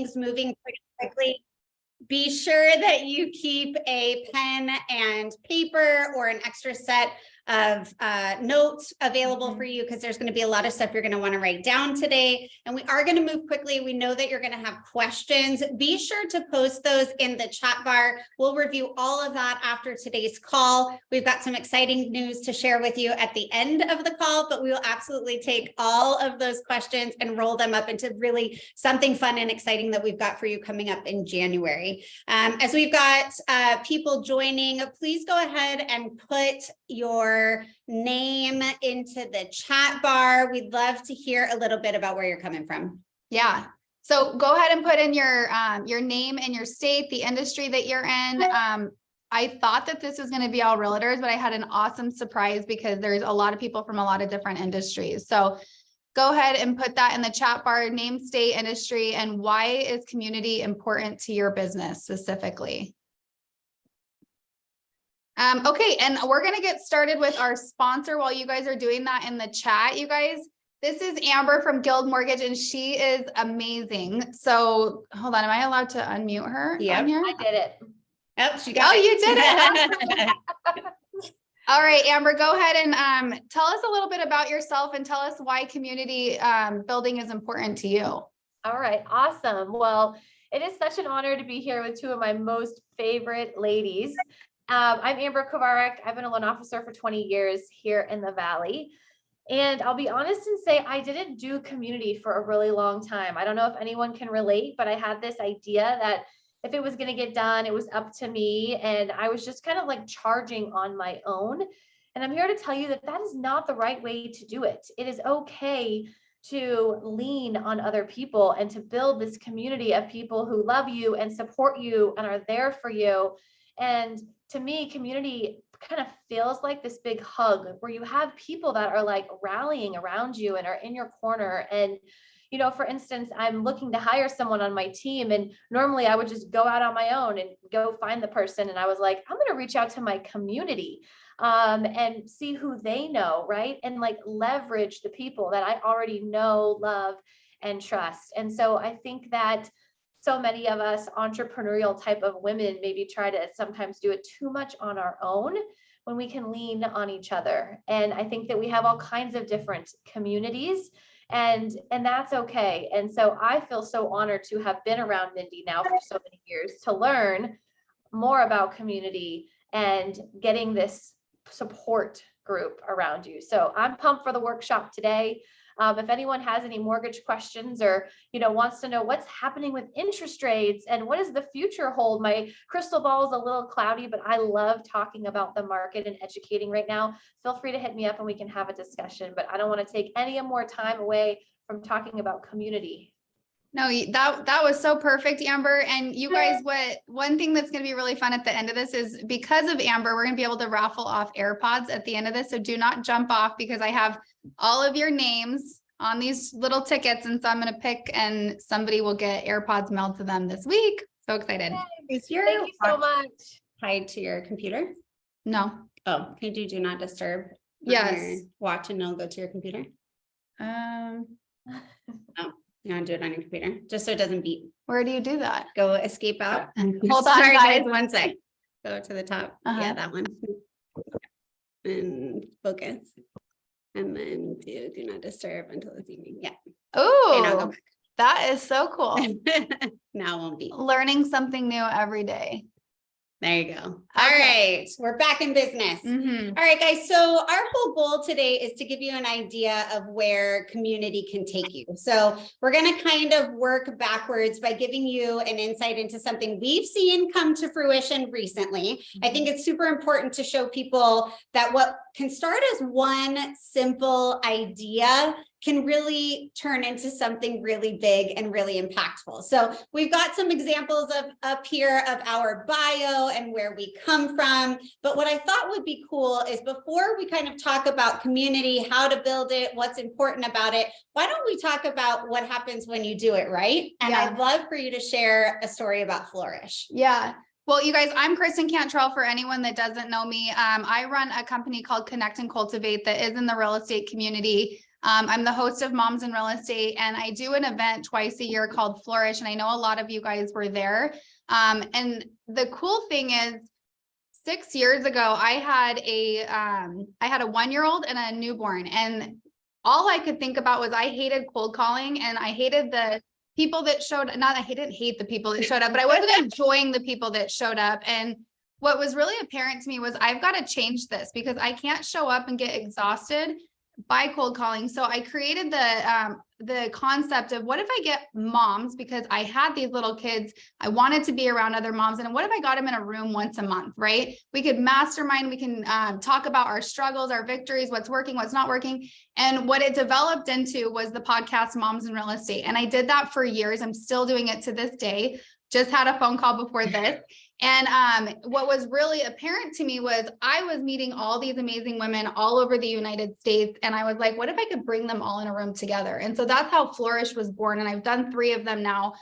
things moving pretty quickly, be sure that you keep a pen and paper or an extra set of notes available for you, because there's going to be a lot of stuff you're going to want to write down today. And we are going to move quickly. We know that you're going to have questions. Be sure to post those in the chat bar. We'll review all of that after today's call. We've got some exciting news to share with you at the end of the call, but we will absolutely take all of those questions and roll them up into really something fun and exciting that we've got for you coming up in January. As we've got people joining, please go ahead and put your name into the chat bar. We'd love to hear a little bit about where you're coming from. Yeah. So go ahead and put in your name and your state, the industry that you're in. I thought that this was going to be all realtors, but I had an awesome surprise because there's a lot of people from a lot of different industries. So go ahead and put that in the chat bar, name, state, industry, and why is community important to your business specifically? Okay, and we're going to get started with our sponsor while you guys are doing that in the chat, you guys. This is Amber from Guild Mortgage, and she is amazing. So hold on, am I allowed to unmute her? Yeah, I did it. Oh, she got it. You did it. All right, Amber, go ahead and tell us a little bit about yourself and tell us why community building is important to you. All right, awesome. Well, it is such an honor to be here with two of my most favorite ladies. I'm Amber Kovarik. I've been a loan officer for 20 years here in the Valley. And I'll be honest and say I didn't do community for a really long time. I don't know if anyone can relate, but I had this idea that if it was going to get done, it was up to me. And I was just kind of like charging on my own. And I'm here to tell you that that is not the right way to do it. It is okay to lean on other people and to build this community of people who love you and support you and are there for you. And to me, community kind of feels like this big hug where you have people that are like rallying around you and are in your corner. And, you know, for instance, I'm looking to hire someone on my team, and normally I would just go out on my own and go find the person. And I was like, I'm going to reach out to my community and see who they know, right? And like leverage the people that I already know, love, and trust. And so I think that so many of us entrepreneurial type of women maybe try to sometimes do it too much on our own when we can lean on each other. And I think that we have all kinds of different communities, and that's okay. And so I feel so honored to have been around Mindy now for so many years to learn more about community and getting this support group around you. So I'm pumped for the workshop today. If anyone has any mortgage questions or, you know, wants to know what's happening with interest rates and what does the future hold, my crystal ball is a little cloudy, but I love talking about the market and educating right now. Feel free to hit me up and we can have a discussion, but I don't want to take any more time away from talking about community. No, that was so perfect, Amber. And you guys, one thing that's going to be really fun at the end of this is because of Amber, we're going to be able to raffle off AirPods at the end of this. So do not jump off because I have all of your names on these little tickets. And so I'm going to pick and somebody will get AirPods mailed to them this week. So excited. Is your Thank you so much. tied to your computer? No. Oh, can you do not disturb? Yes. Watch and it'll go to your computer. Oh. You want to do it on your computer just so it doesn't beep. Where do you do that? Go escape out. Hold on, Sorry, guys. 1 sec. Go to the top. Yeah, that one. And focus. And then do not disturb until this evening. Yeah. Oh, that is so cool. Now it won't be. Learning something new every day. There you go. All right. We're back in business. All right, guys. So our whole goal today is to give you an idea of where community can take you. So we're going to kind of work backwards by giving you an insight into something we've seen come to fruition recently. I think it's super important to show people that what can start as one simple idea can really turn into something really big and really impactful. So we've got some examples of up here of our bio and where we come from. But what I thought would be cool is before we kind of talk about community, how to build it, what's important about it, why don't we talk about what happens when you do it right? And I'd love for you to share a story about Flourish. Yeah. Well, you guys, I'm Kristen Cantrell for anyone that doesn't know me. I run a company called Connect and Cultivate that is in the real estate community. I'm the host of Moms in Real Estate, and I do an event twice a year called Flourish. And I know a lot of you guys were there. And the cool thing is, 6 years ago, I had a 1-year-old and a newborn, and all I could think about was I hated cold calling, and I hated the people that showed, I didn't hate the people that showed up, but I wasn't enjoying the people that showed up. And what was really apparent to me was I've got to change this, because I can't show up and get exhausted by cold calling. So I created the concept of, what if I get moms, because I had these little kids, I wanted to be around other moms, and what if I got them in a room once a month, right? We could mastermind, we can talk about our struggles, our victories, what's working, what's not working. And what it developed into was the podcast Moms in Real Estate. And I did that for years. I'm still doing it to this day. Just had a phone call before this. And what was really apparent to me was I was meeting all these amazing women all over the United States. And I was like, what if I could bring them all in a room together? And so that's how Flourish was born. And I've done 3 of them now.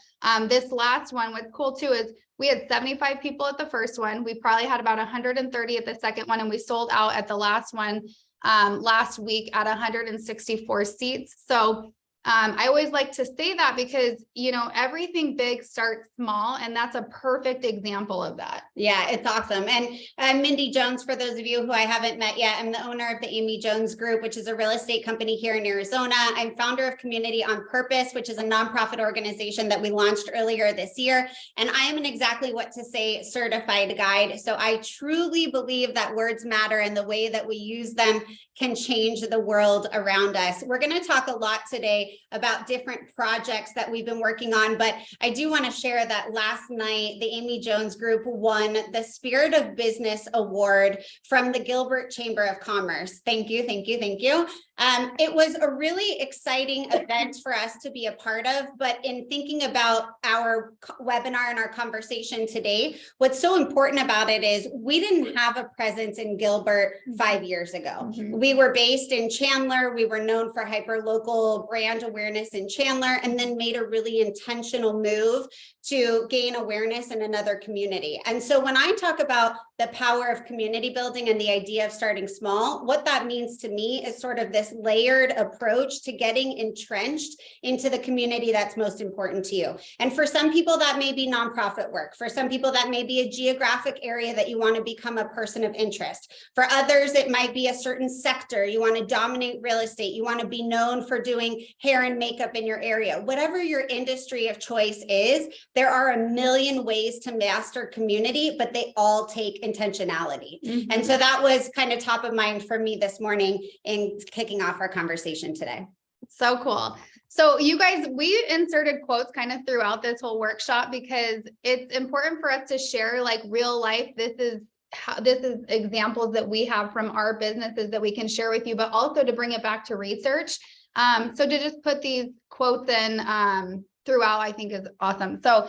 This last one, what's cool too, is we had 75 people at the first one. We probably had about 130 at the second one. And we sold out at the last one last week at 164 seats. So I always like to say that, because, you know, everything big starts small, and that's a perfect example of that. Yeah, it's awesome. And Mindy Jones, for those of you who I haven't met yet, I'm the owner of the Amy Jones Group, which is a real estate company here in Arizona. I'm founder of Community on Purpose, which is a nonprofit organization that we launched earlier this year. And I am an Exactly What to Say certified guide. So I truly believe that words matter, and the way that we use them can change the world around us. We're going to talk a lot today about different projects that we've been working on, but I do want to share that last night, the Amy Jones Group won the Spirit of Business Award from the Gilbert Chamber of Commerce. Thank you, thank you, thank you. It was a really exciting event for us to be a part of, but in thinking about our webinar and our conversation today, what's so important about it is we didn't have a presence in Gilbert 5 years ago. We were based in Chandler. We were known for hyper-local brand awareness in Chandler, and then made a really intentional move to gain awareness in another community. And so when I talk about the power of community building and the idea of starting small, what that means to me is sort of this layered approach to getting entrenched into the community that's most important to you. And for some people, that may be nonprofit work. For some people, that may be a geographic area that you want to become a person of interest. For others, it might be a certain sector. You want to dominate real estate. You want to be known for doing hair and makeup in your area. Whatever your industry of choice is, there are a million ways to master community, but they all take intentionality. And so that was kind of top of mind for me this morning in kicking off our conversation today. So cool. So you guys, we inserted quotes kind of throughout this whole workshop, because it's important for us to share like real life. This is examples that we have from our businesses that we can share with you, but also to bring it back to research. So to just put these quotes in throughout, I think is awesome. So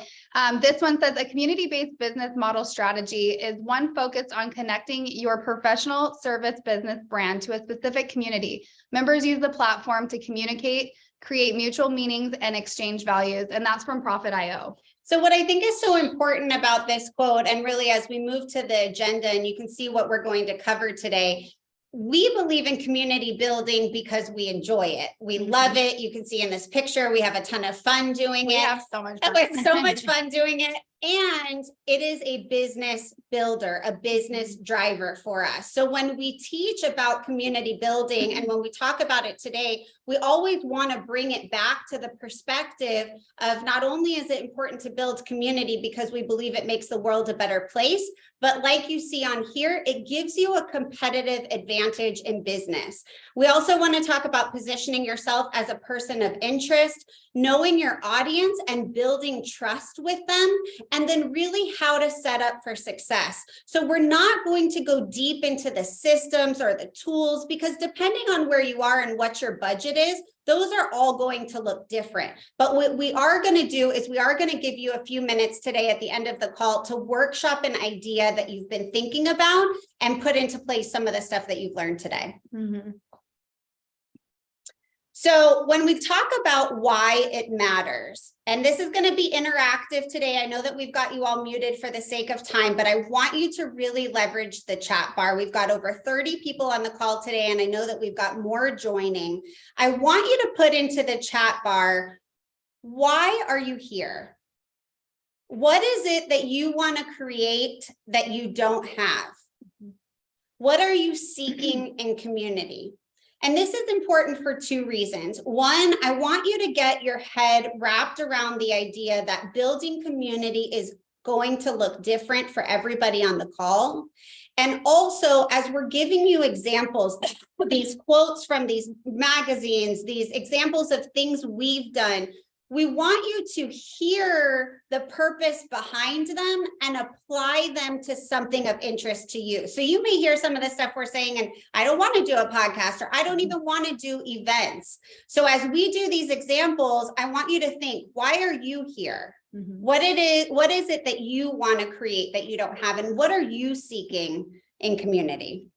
this one says, a community-based business model strategy is one focused on connecting your professional service business brand to a specific community. Members use the platform to communicate, create mutual meanings, and exchange values. And that's from Profit.io. So what I think is so important about this quote, and really as we move to the agenda and you can see what we're going to cover today, we believe in community building because we enjoy it. We love it. You can see in this picture, we have a ton of fun doing it. We have so much fun. It's so much fun doing it. And it is a business builder, a business driver for us. So when we teach about community building and when we talk about it today, we always want to bring it back to the perspective of not only is it important to build community because we believe it makes the world a better place, but like you see on here, it gives you a competitive advantage in business. We also want to talk about positioning yourself as a person of interest, knowing your audience and building trust with them, and then really how to set up for success. So we're not going to go deep into the systems or the tools because depending on where you are and what your budget is, those are all going to look different. But what we are going to do is we are going to give you a few minutes today at the end of the call to workshop an idea that you've been thinking about and put into place some of the stuff that you've learned today. So when we talk about why it matters, and this is going to be interactive today. I know that we've got you all muted for the sake of time, but I want you to really leverage the chat bar. We've got over 30 people on the call today, and I know that we've got more joining. I want you to put into the chat bar, why are you here? What is it that you want to create that you don't have? What are you seeking in community? And this is important for two reasons. One, I want you to get your head wrapped around the idea that building community is going to look different for everybody on the call. And also, as we're giving you examples, these quotes from these magazines, these examples of things we've done, we want you to hear the purpose behind them and apply them to something of interest to you. So you may hear some of the stuff we're saying, and I don't want to do a podcast, or I don't even want to do events. So as we do these examples, I want you to think, why are you here? What is it that you want to create that you don't have? And what are you seeking in community?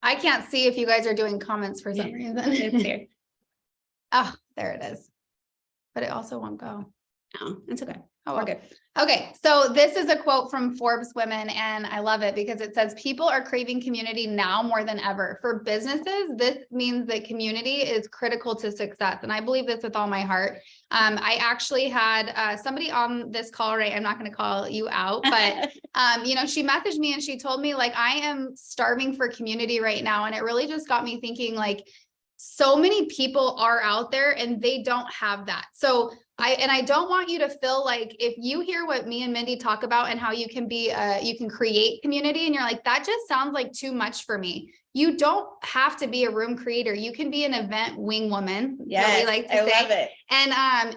I can't see if you guys are doing comments for some reason. It's here. Oh, there it is. But it also won't go. No, it's okay. Oh, We're good. Okay, so this is a quote from Forbes Women, and I love it because it says, people are craving community now more than ever. For businesses, this means that community is critical to success. And I believe this with all my heart. I actually had somebody on this call, right? I'm not going to call you out, but she messaged me and she told me, like, I am starving for community right now. And it really just got me thinking, like, so many people are out there and they don't have that. So I don't want you to feel like, if you hear what me and Mindy talk about and how you can be, you can create community, and you're like, that just sounds like too much for me. You don't have to be a room creator. You can be an event wing woman. Yes, we like to I say. love it.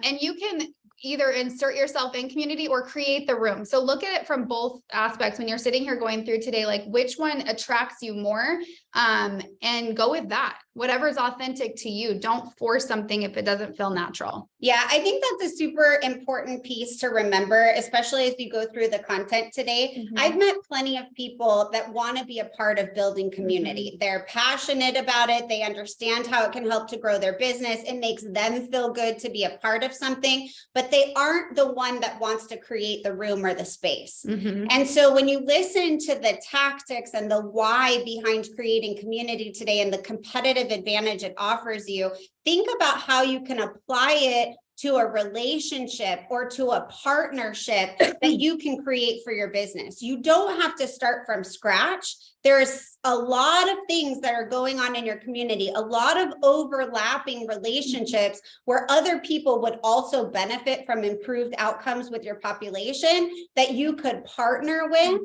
And you can either insert yourself in community or create the room. So look at it from both aspects when you're sitting here going through today, like which one attracts you more, and go with that. Whatever's authentic to you. Don't force something if it doesn't feel natural. Yeah, I think that's a super important piece to remember, especially as you go through the content today. I've met plenty of people that want to be a part of building community. They're passionate about it. They understand how it can help to grow their business. It makes them feel good to be a part of something, but they aren't the one that wants to create the room or the space. And so when you listen to the tactics and the why behind creating community today and the competitive advantage it offers you, think about how you can apply it to a relationship or to a partnership that you can create for your business. You don't have to start from scratch. There's a lot of things that are going on in your community, a lot of overlapping relationships where other people would also benefit from improved outcomes with your population that you could partner with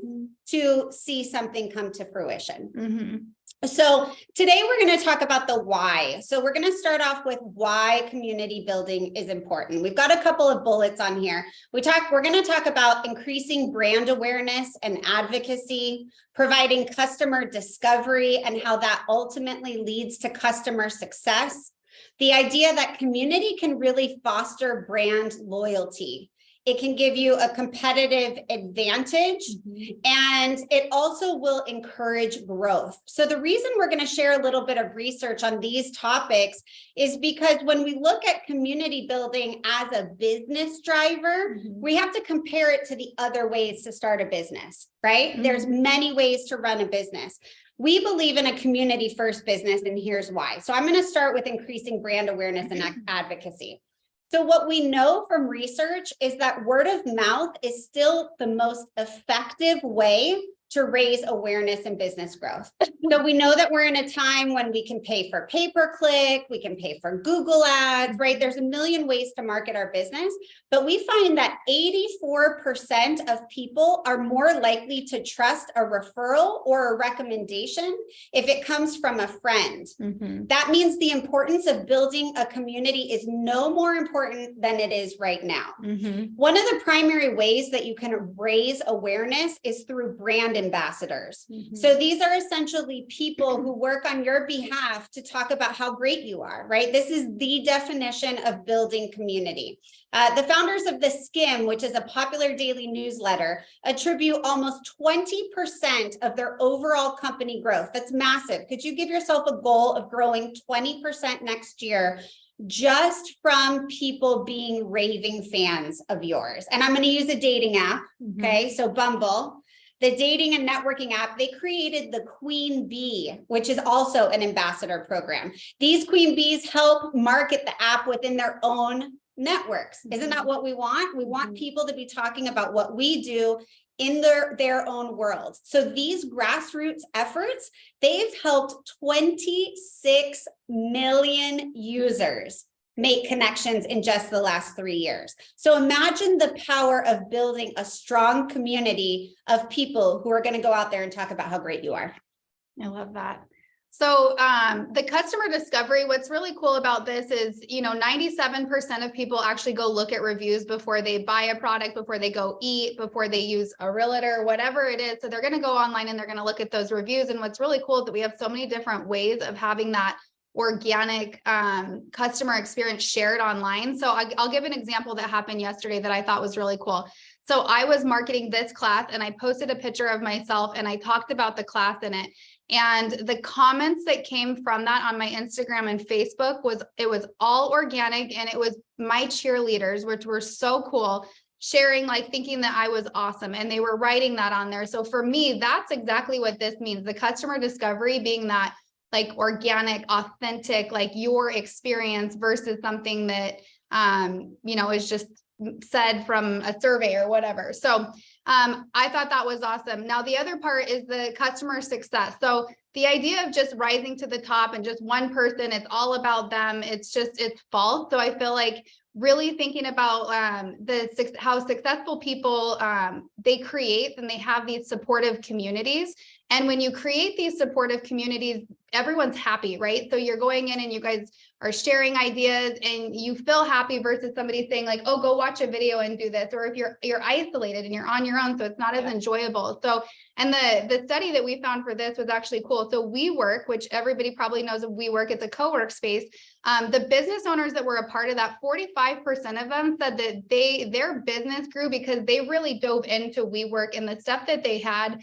to see something come to fruition. So today we're going to talk about the why. So we're going to start off with why community building is important. We've got a couple of bullets on here. We're going to talk about increasing brand awareness and advocacy, providing customer discovery and how that ultimately leads to customer success. The idea that community can really foster brand loyalty. It can give you a competitive advantage, and it also will encourage growth. So the reason we're going to share a little bit of research on these topics is because when we look at community building as a business driver, we have to compare it to the other ways to start a business, right? There's many ways to run a business. We believe in a community first business, and here's why. So I'm going to start with increasing brand awareness and advocacy. So what we know from research is that word of mouth is still the most effective way to raise awareness and business growth. So we know that we're in a time when we can pay for pay-per-click, we can pay for Google ads, right? There's a million ways to market our business, but we find that 84% of people are more likely to trust a referral or a recommendation if it comes from a friend. That means the importance of building a community is no more important than it is right now. One of the primary ways that you can raise awareness is through brand ambassadors. So these are essentially people who work on your behalf to talk about how great you are, right? This is the definition of building community. The founders of The Skim, which is a popular daily newsletter, attribute almost 20% of their overall company growth. That's massive. Could you give yourself a goal of growing 20% next year just from people being raving fans of yours? And I'm going to use a dating app. Okay, so Bumble, the dating and networking app, they created the Queen Bee, which is also an ambassador program. These Queen Bees help market the app within their own networks. Isn't that what we want? We want people to be talking about what we do in their own world. So these grassroots efforts, they've helped 26 million users make connections in just the last 3 years. So imagine the power of building a strong community of people who are going to go out there and talk about how great you are. I love that. So the customer discovery, what's really cool about this is, 97% of people actually go look at reviews before they buy a product, before they go eat, before they use a realtor, whatever it is. So they're going to go online and they're going to look at those reviews. And what's really cool is that we have so many different ways of having that organic customer experience shared online. So I'll give an example that happened yesterday that I thought was really cool. So I was marketing this class and I posted a picture of myself and I talked about the class in it. And the comments that came from that on my Instagram and Facebook was all organic, and it was my cheerleaders, which were so cool, sharing, like thinking that I was awesome, and they were writing that on there. So for me, that's exactly what this means. The customer discovery being that like organic, authentic, like your experience versus something that, is just said from a survey or whatever. So I thought that was awesome. Now, the other part is the customer success. So the idea of just rising to the top and just one person, it's all about them. It's false. So I feel like really thinking about how successful people they create, and they have these supportive communities. And when you create these supportive communities, everyone's happy, right? So you're going in and you guys are sharing ideas and you feel happy versus somebody saying like, oh, go watch a video and do this. Or if you're isolated and you're on your own, so it's not as enjoyable. So, and the study that we found for this was actually cool. So WeWork, which everybody probably knows of WeWork, it's a co-work space. The business owners that were a part of that, 45% of them said that their business grew because they really dove into WeWork and the stuff that they had,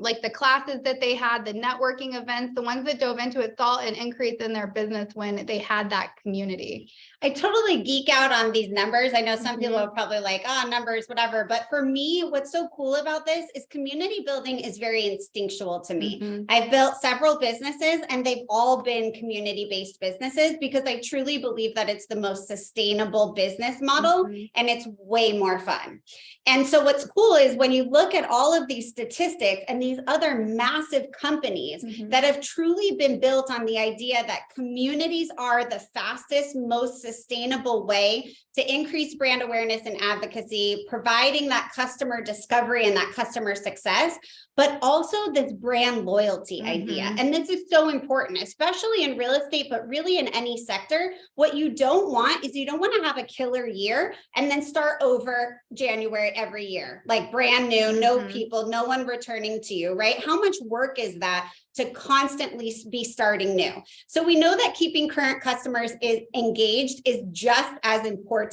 like the classes that they had, the networking events, the ones that dove into it saw an increase in their business when they had that community. I totally geek out on these numbers. I know some people are probably like, numbers, whatever. But for me, what's so cool about this is community building is very instinctual to me. I've built several businesses and they've all been community-based businesses because I truly believe that it's the most sustainable business model and it's way more fun. And so what's cool is when you look at all of these statistics and these other massive companies that have truly been built on the idea that communities are the fastest, most sustainable way to increase brand awareness and advocacy, providing that customer discovery and that customer success, but also this brand loyalty idea. And this is so important, especially in real estate, but really in any sector. What you don't want is you don't want to have a killer year and then start over January every year, like brand new, no people, no one returning to you, right? How much work is that to constantly be starting new? So we know that keeping current customers engaged is just as important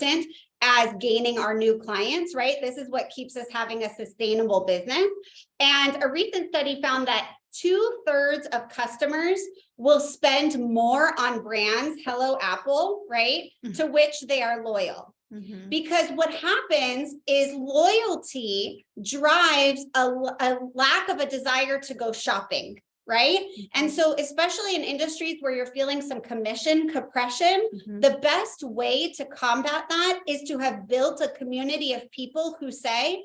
as gaining our new clients, right? This is what keeps us having a sustainable business. And a recent study found that 2/3 of customers will spend more on brands, hello Apple, right? To which they are loyal. Because what happens is loyalty drives a lack of a desire to go shopping, right? And so especially in industries where you're feeling some commission compression, the best way to combat that is to have built a community of people who say,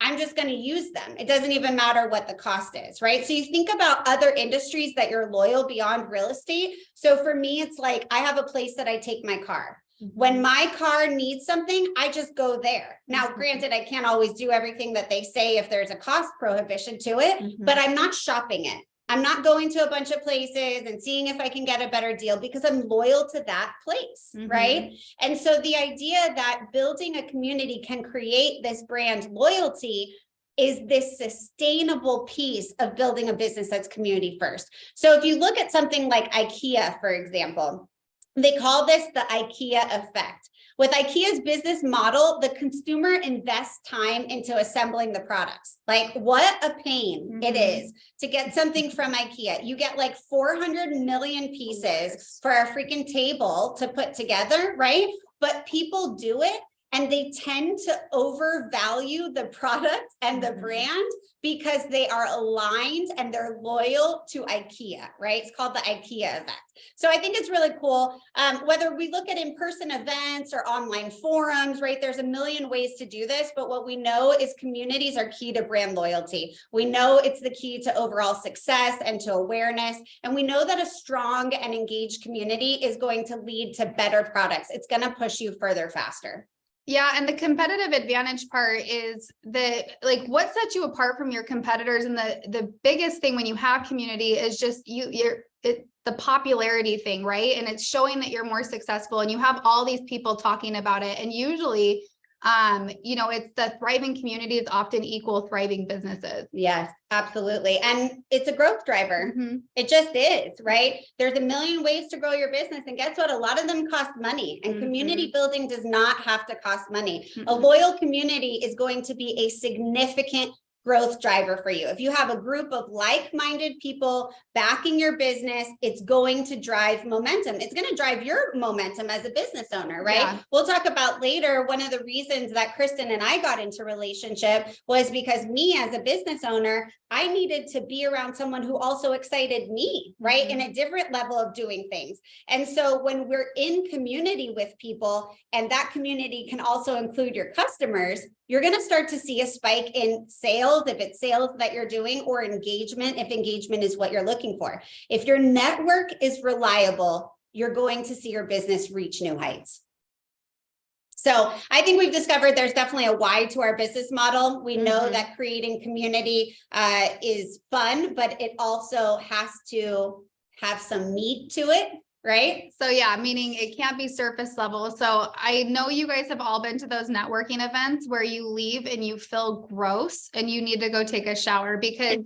I'm just going to use them. It doesn't even matter what the cost is, right? So you think about other industries that you're loyal beyond real estate. So for me, it's like, I have a place that I take my car. When my car needs something, I just go there. Now, granted, I can't always do everything that they say if there's a cost prohibition to it, but I'm not shopping it. I'm not going to a bunch of places and seeing if I can get a better deal because I'm loyal to that place, right? And so the idea that building a community can create this brand loyalty is this sustainable piece of building a business that's community first. So if you look at something like IKEA, for example, they call this the IKEA effect. With IKEA's business model, the consumer invests time into assembling the products. Like, what a pain it is to get something from IKEA. You get like 400 million pieces for a freaking table to put together, right? But people do it, and they tend to overvalue the product and the brand because they are aligned and they're loyal to IKEA, right? It's called the IKEA effect. So I think it's really cool. Whether we look at in-person events or online forums, right? There's a million ways to do this, but what we know is communities are key to brand loyalty. We know it's the key to overall success and to awareness. And we know that a strong and engaged community is going to lead to better products. It's going to push you further faster. Yeah. And the competitive advantage part is what sets you apart from your competitors. And the biggest thing when you have community is just the popularity thing, right? And it's showing that you're more successful, and you have all these people talking about it. And usually, it's the thriving communities often equal thriving businesses. Yes, absolutely. And it's a growth driver. It just is, right? There's a million ways to grow your business. And guess what? A lot of them cost money, and community building does not have to cost money. A loyal community is going to be a significant growth driver for you. If you have a group of like-minded people backing your business, it's going to drive momentum. It's going to drive your momentum as a business owner, right? Yeah. We'll talk about later. One of the reasons that Kristen and I got into relationship was because me as a business owner, I needed to be around someone who also excited me, right? In a different level of doing things. And so when we're in community with people, and that community can also include your customers, you're going to start to see a spike in sales, if it's sales that you're doing, or engagement, if engagement is what you're looking for. If your network is reliable, you're going to see your business reach new heights. So I think we've discovered there's definitely a why to our business model. We know that creating community is fun, but it also has to have some meat to it. Right? So yeah, meaning it can't be surface level. So I know you guys have all been to those networking events where you leave and you feel gross and you need to go take a shower, because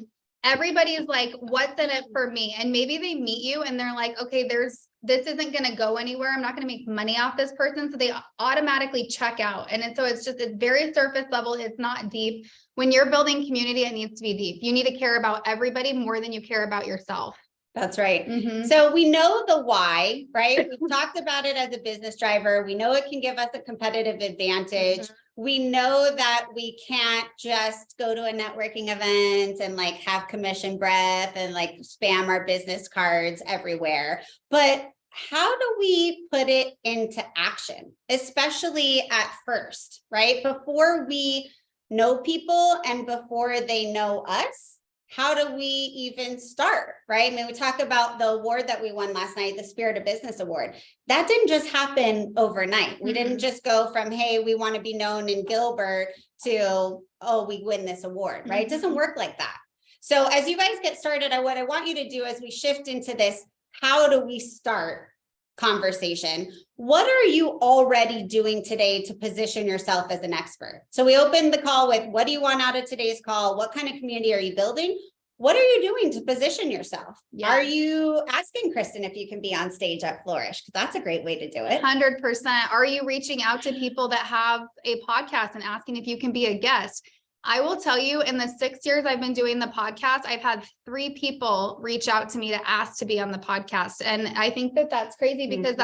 everybody's like, what's in it for me? And maybe they meet you and they're like, okay, this isn't going to go anywhere. I'm not going to make money off this person. So they automatically check out. And so it's very surface level. It's not deep. When you're building community, it needs to be deep. You need to care about everybody more than you care about yourself. That's right. So we know the why, right? We've talked about it as a business driver. We know it can give us a competitive advantage. We know that we can't just go to a networking event and like have commission breath and like spam our business cards everywhere. But how do we put it into action, especially at first, right? Before we know people and before they know us? How do we even start, right? I mean, we talk about the award that we won last night, the Spirit of Business Award. That didn't just happen overnight. We didn't just go from, hey, we want to be known in Gilbert to, oh, we win this award, right? It doesn't work like that. So as you guys get started, what I want you to do as we shift into this, how do we start conversation? What are you already doing today to position yourself as an expert? So we opened the call with, what do you want out of today's call? What kind of community are you building? What are you doing to position yourself? Yeah. Are you asking Kristen if you can be on stage at Flourish? Because that's a great way to do it. 100%. Are you reaching out to people that have a podcast and asking if you can be a guest? I will tell you, in the 6 years I've been doing the podcast, I've had 3 people reach out to me to ask to be on the podcast. And I think that that's crazy, because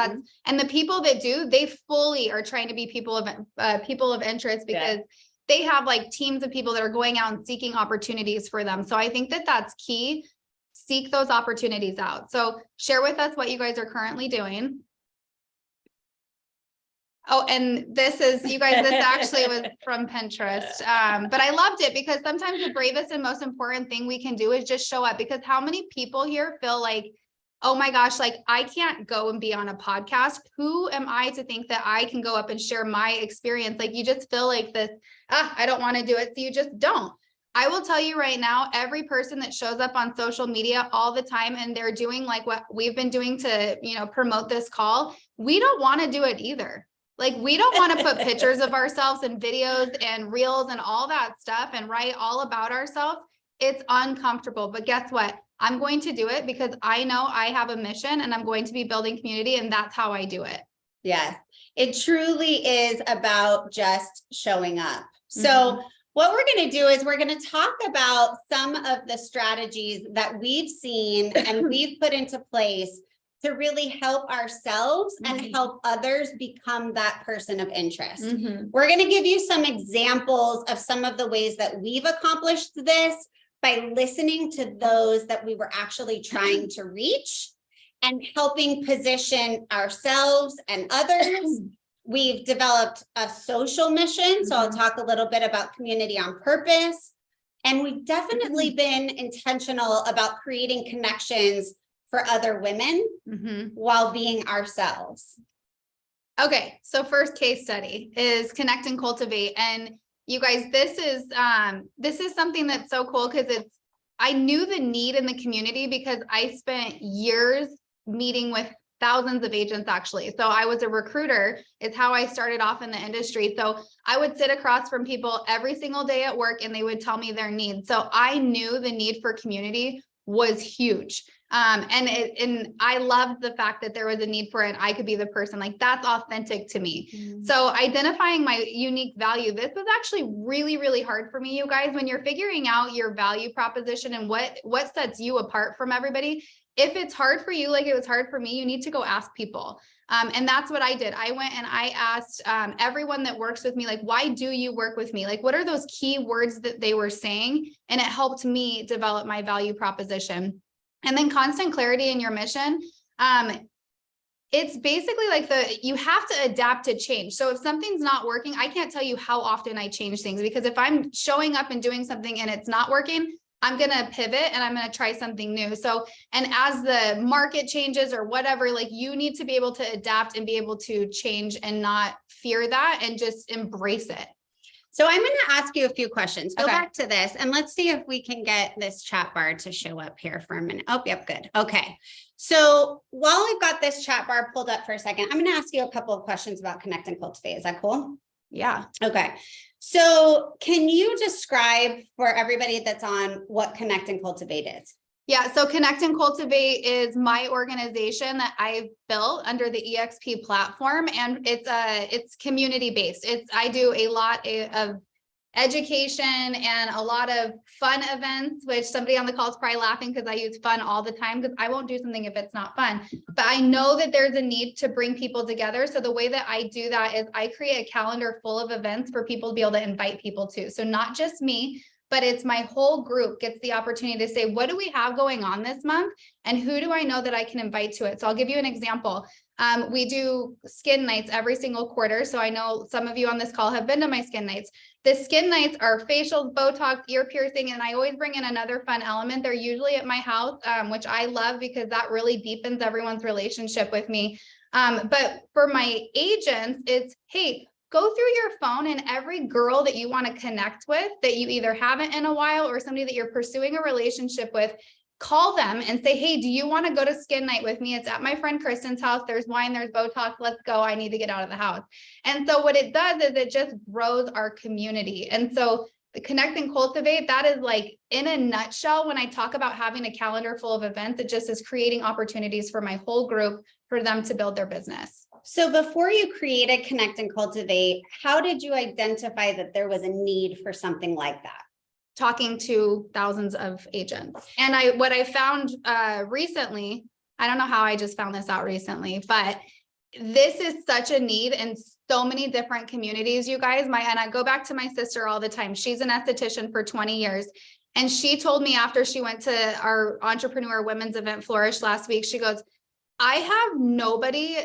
and the people that do, they fully are trying to be people of interest, because they have like teams of people that are going out and seeking opportunities for them. So I think that that's key. Seek those opportunities out. So share with us what you guys are currently doing. Oh, and this actually was from Pinterest. But I loved it, because sometimes the bravest and most important thing we can do is just show up, because how many people here feel like, oh my gosh, like I can't go and be on a podcast. Who am I to think that I can go up and share my experience? Like you just feel like this, I don't want to do it. So you just don't. I will tell you right now, every person that shows up on social media all the time and they're doing like what we've been doing to, promote this call, we don't want to do it either. Like, we don't want to put pictures of ourselves and videos and reels and all that stuff and write all about ourselves. It's uncomfortable, but guess what? I'm going to do it because I know I have a mission and I'm going to be building community, and that's how I do it. Yes, it truly is about just showing up. So what we're going to do is we're going to talk about some of the strategies that we've seen and we've put into place to really help ourselves and help others become that person of interest. We're going to give you some examples of some of the ways that we've accomplished this by listening to those that we were actually trying to reach and helping position ourselves and others. We've developed a social mission. So I'll talk a little bit about community on purpose. And we've definitely been intentional about creating connections for other women while being ourselves. Okay, so first case study is connect and cultivate. And you guys, this is something that's so cool because I knew the need in the community because I spent years meeting with thousands of agents actually. So I was a recruiter, is how I started off in the industry. So I would sit across from people every single day at work and they would tell me their needs. So I knew the need for community was huge. And I loved the fact that there was a need for it. And I could be the person, like, that's authentic to me. So identifying my unique value, this was actually really, really hard for me, you guys, when you're figuring out your value proposition and what sets you apart from everybody. If it's hard for you, like it was hard for me, you need to go ask people. And that's what I did. I went and I asked everyone that works with me, like, why do you work with me? Like, what are those key words that they were saying? And it helped me develop my value proposition. And then constant clarity in your mission. It's basically like you have to adapt to change. So if something's not working, I can't tell you how often I change things, because if I'm showing up and doing something and it's not working, I'm going to pivot and I'm going to try something new. So, and as the market changes or whatever, like, you need to be able to adapt and be able to change and not fear that and just embrace it. So I'm going to ask you a few questions. Go back to this and let's see if we can get this chat bar to show up here for a minute. Oh, yep. Good. Okay. So while we've got this chat bar pulled up for a second, I'm going to ask you a couple of questions about Connect and Cultivate. Is that cool? Yeah. Okay. So can you describe for everybody that's on what Connect and Cultivate is? Yeah, so Connect and Cultivate is my organization that I've built under the EXP platform, and it's community based. I do a lot of education and a lot of fun events, which somebody on the call is probably laughing because I use fun all the time, because I won't do something if it's not fun. But I know that there's a need to bring people together. So the way that I do that is I create a calendar full of events for people to be able to invite people to. So not just me, but it's my whole group gets the opportunity to say, what do we have going on this month? And who do I know that I can invite to it? So I'll give you an example. We do skin nights every single quarter. So I know some of you on this call have been to my skin nights. The skin nights are facials, Botox, ear piercing, and I always bring in another fun element. They're usually at my house, which I love because that really deepens everyone's relationship with me. But for my agents, it's, hey, go through your phone and every girl that you want to connect with that you either haven't in a while or somebody that you're pursuing a relationship with, call them and say, hey, do you want to go to skin night with me? It's at my friend Kristen's house. There's wine, there's Botox. Let's go. I need to get out of the house. And so what it does is it just grows our community. And so the Connect and Cultivate, that is like, in a nutshell, when I talk about having a calendar full of events, it just is creating opportunities for my whole group for them to build their business. So before you created Connect and Cultivate, how did you identify that there was a need for something like that? Talking to thousands of agents. And what I found recently, I don't know how I just found this out recently, but this is such a need in so many different communities, you guys. And I go back to my sister all the time. She's an esthetician for 20 years. And she told me after she went to our Entrepreneur Women's event, Flourish, last week, she goes, I have nobody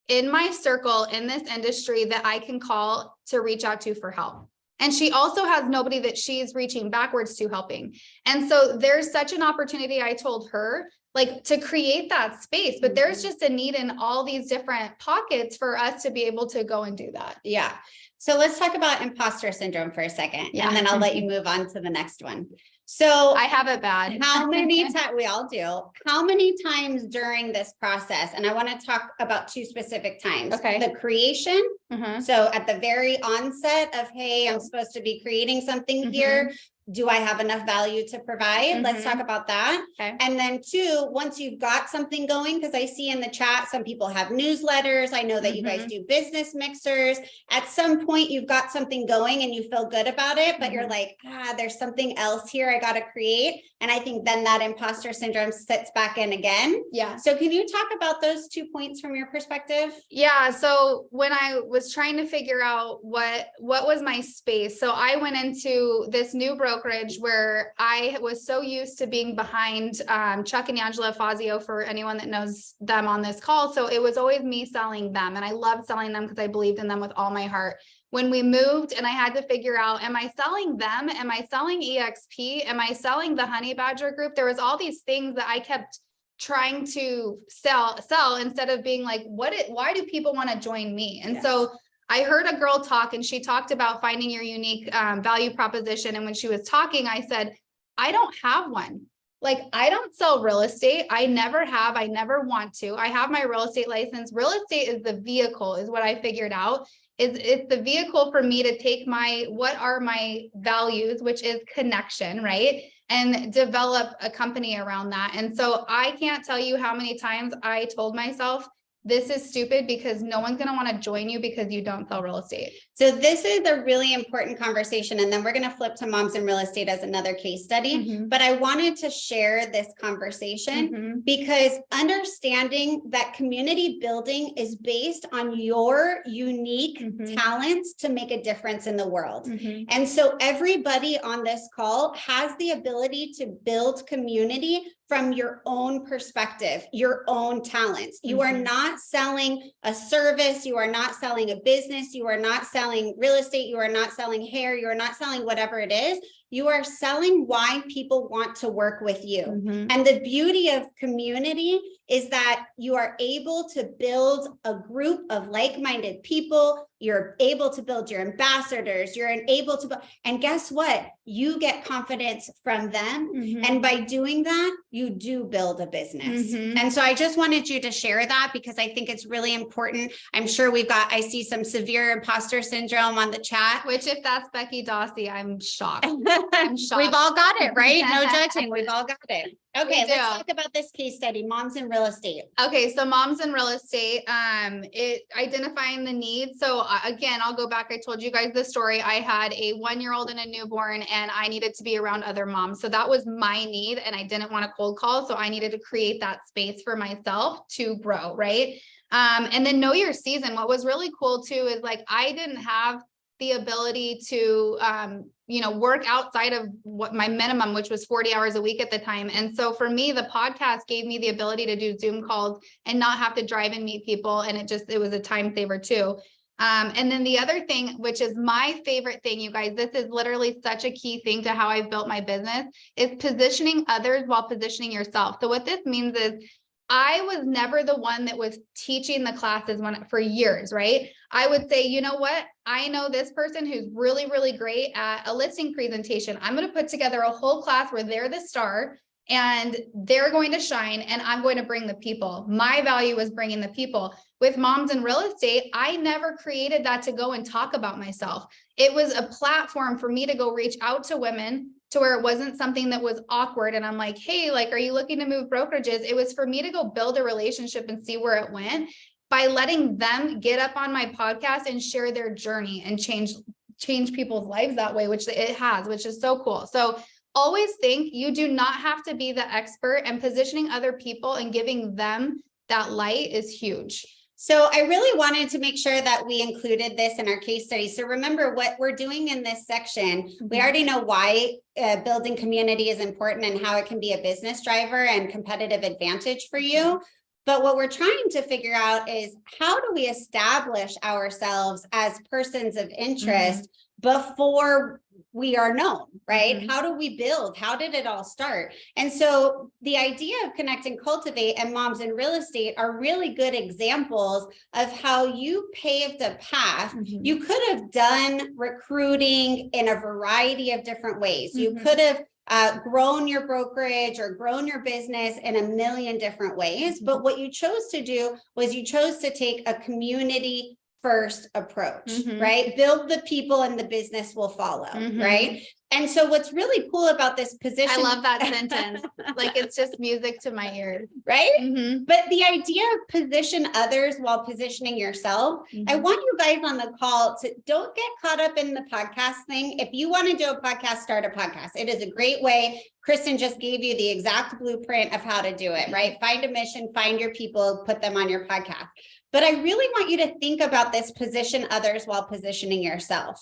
in my circle in this industry that I can call to reach out to for help. And she also has nobody that she's reaching backwards to helping. And so there's such an opportunity, I told her, like, to create that space, but there's just a need in all these different pockets for us to be able to go and do that. Yeah. So let's talk about imposter syndrome for a second, and then I'll let you move on to the next one. So I have it bad. how many times, we all do, how many times during this process, and I want to talk about 2 specific times. Okay. The creation. Mhm. So at the very onset of, hey, I'm supposed to be creating something here. Do I have enough value to provide? Let's talk about that. Okay. And then 2, once you've got something going, because I see in the chat, some people have newsletters. I know that you guys do business mixers. At some point, you've got something going and you feel good about it, but you're like, there's something else here I got to create. And I think then that imposter syndrome sits back in again. Yeah. So can you talk about those 2 points from your perspective? Yeah. So when I was trying to figure out what was my space, so I went into this new brokerage where I was so used to being behind Chuck and Angela Fazio, for anyone that knows them on this call. So it was always me selling them. And I loved selling them because I believed in them with all my heart. When we moved and I had to figure out, am I selling them? Am I selling EXP? Am I selling the Honey Badger group? There was all these things that I kept trying to sell instead of being like, why do people want to join me? And so I heard a girl talk, and she talked about finding your unique value proposition. And when she was talking, I said, I don't have one. Like, I don't sell real estate. I never have. I never want to. I have my real estate license. Real estate is the vehicle, is what I figured out. It's the vehicle for me to take what are my values, which is connection, right? And develop a company around that. And so I can't tell you how many times I told myself, this is stupid because no one's going to want to join you because you don't sell real estate. So this is a really important conversation. And then we're going to flip to Moms in Real Estate as another case study. But I wanted to share this conversation because understanding that community building is based on your unique talents to make a difference in the world. And so everybody on this call has the ability to build community from your own perspective, your own talents. You are not selling a service. You are not selling a business. You are not selling real estate. You are not selling hair. You are not selling whatever it is. You are selling why people want to work with you. And the beauty of community is that you are able to build a group of like-minded people. You're able to build your ambassadors. You're able to, and guess what? You get confidence from them. And by doing that, you do build a business. And so I just wanted you to share that because I think it's really important. I'm sure I see some severe imposter syndrome on the chat. Which, if that's Becky Dossie, I'm shocked. I'm shocked. We've all got it, right? No judging. We've all got it. Okay, let's talk about this case study, Moms in Real Estate. Okay, so Moms in Real Estate, identifying the needs. So again, I'll go back. I told you guys the story. I had a 1-year-old and a newborn, and I needed to be around other moms. So that was my need, and I didn't want to cold call. So I needed to create that space for myself to grow, right? And then know your season. What was really cool too is like, I didn't have the ability to, work outside of what my minimum, which was 40 hours a week at the time. And so for me, the podcast gave me the ability to do Zoom calls and not have to drive and meet people. And it was a time saver too. And then the other thing, which is my favorite thing, you guys, this is literally such a key thing to how I've built my business, is positioning others while positioning yourself. So what this means is, I was never the one that was teaching the classes for years, right? I would say, you know what? I know this person who's really, really great at a listing presentation. I'm going to put together a whole class where they're the star and they're going to shine, and I'm going to bring the people. My value is bringing the people. With Moms in Real Estate, I never created that to go and talk about myself. It was a platform for me to go reach out to women to where it wasn't something that was awkward. And I'm like, hey, like, are you looking to move brokerages? It was for me to go build a relationship and see where it went by letting them get up on my podcast and share their journey and change people's lives that way, which it has, which is so cool. So always think you do not have to be the expert, and positioning other people and giving them that light is huge. So I really wanted to make sure that we included this in our case study. So remember what we're doing in this section. We already know why building community is important and how it can be a business driver and competitive advantage for you. But what we're trying to figure out is, how do we establish ourselves as persons of interest before we are known, right? How do we build? How did it all start? And so the idea of Connect and Cultivate and Moms in Real Estate are really good examples of how you paved a path. You could have done recruiting in a variety of different ways. You could have grown your brokerage or grown your business in a million different ways. But what you chose to do was you chose to take a community first approach, right? Build the people and the business will follow, right? And so what's really cool about this position. I love that sentence. Like it's just music to my ears. Right? But the idea of position others while positioning yourself, I want you guys on the call to don't get caught up in the podcast thing. If you want to do a podcast, start a podcast. It is a great way. Kristen just gave you the exact blueprint of how to do it, right? Find a mission, find your people, put them on your podcast. But I really want you to think about this: position others while positioning yourself.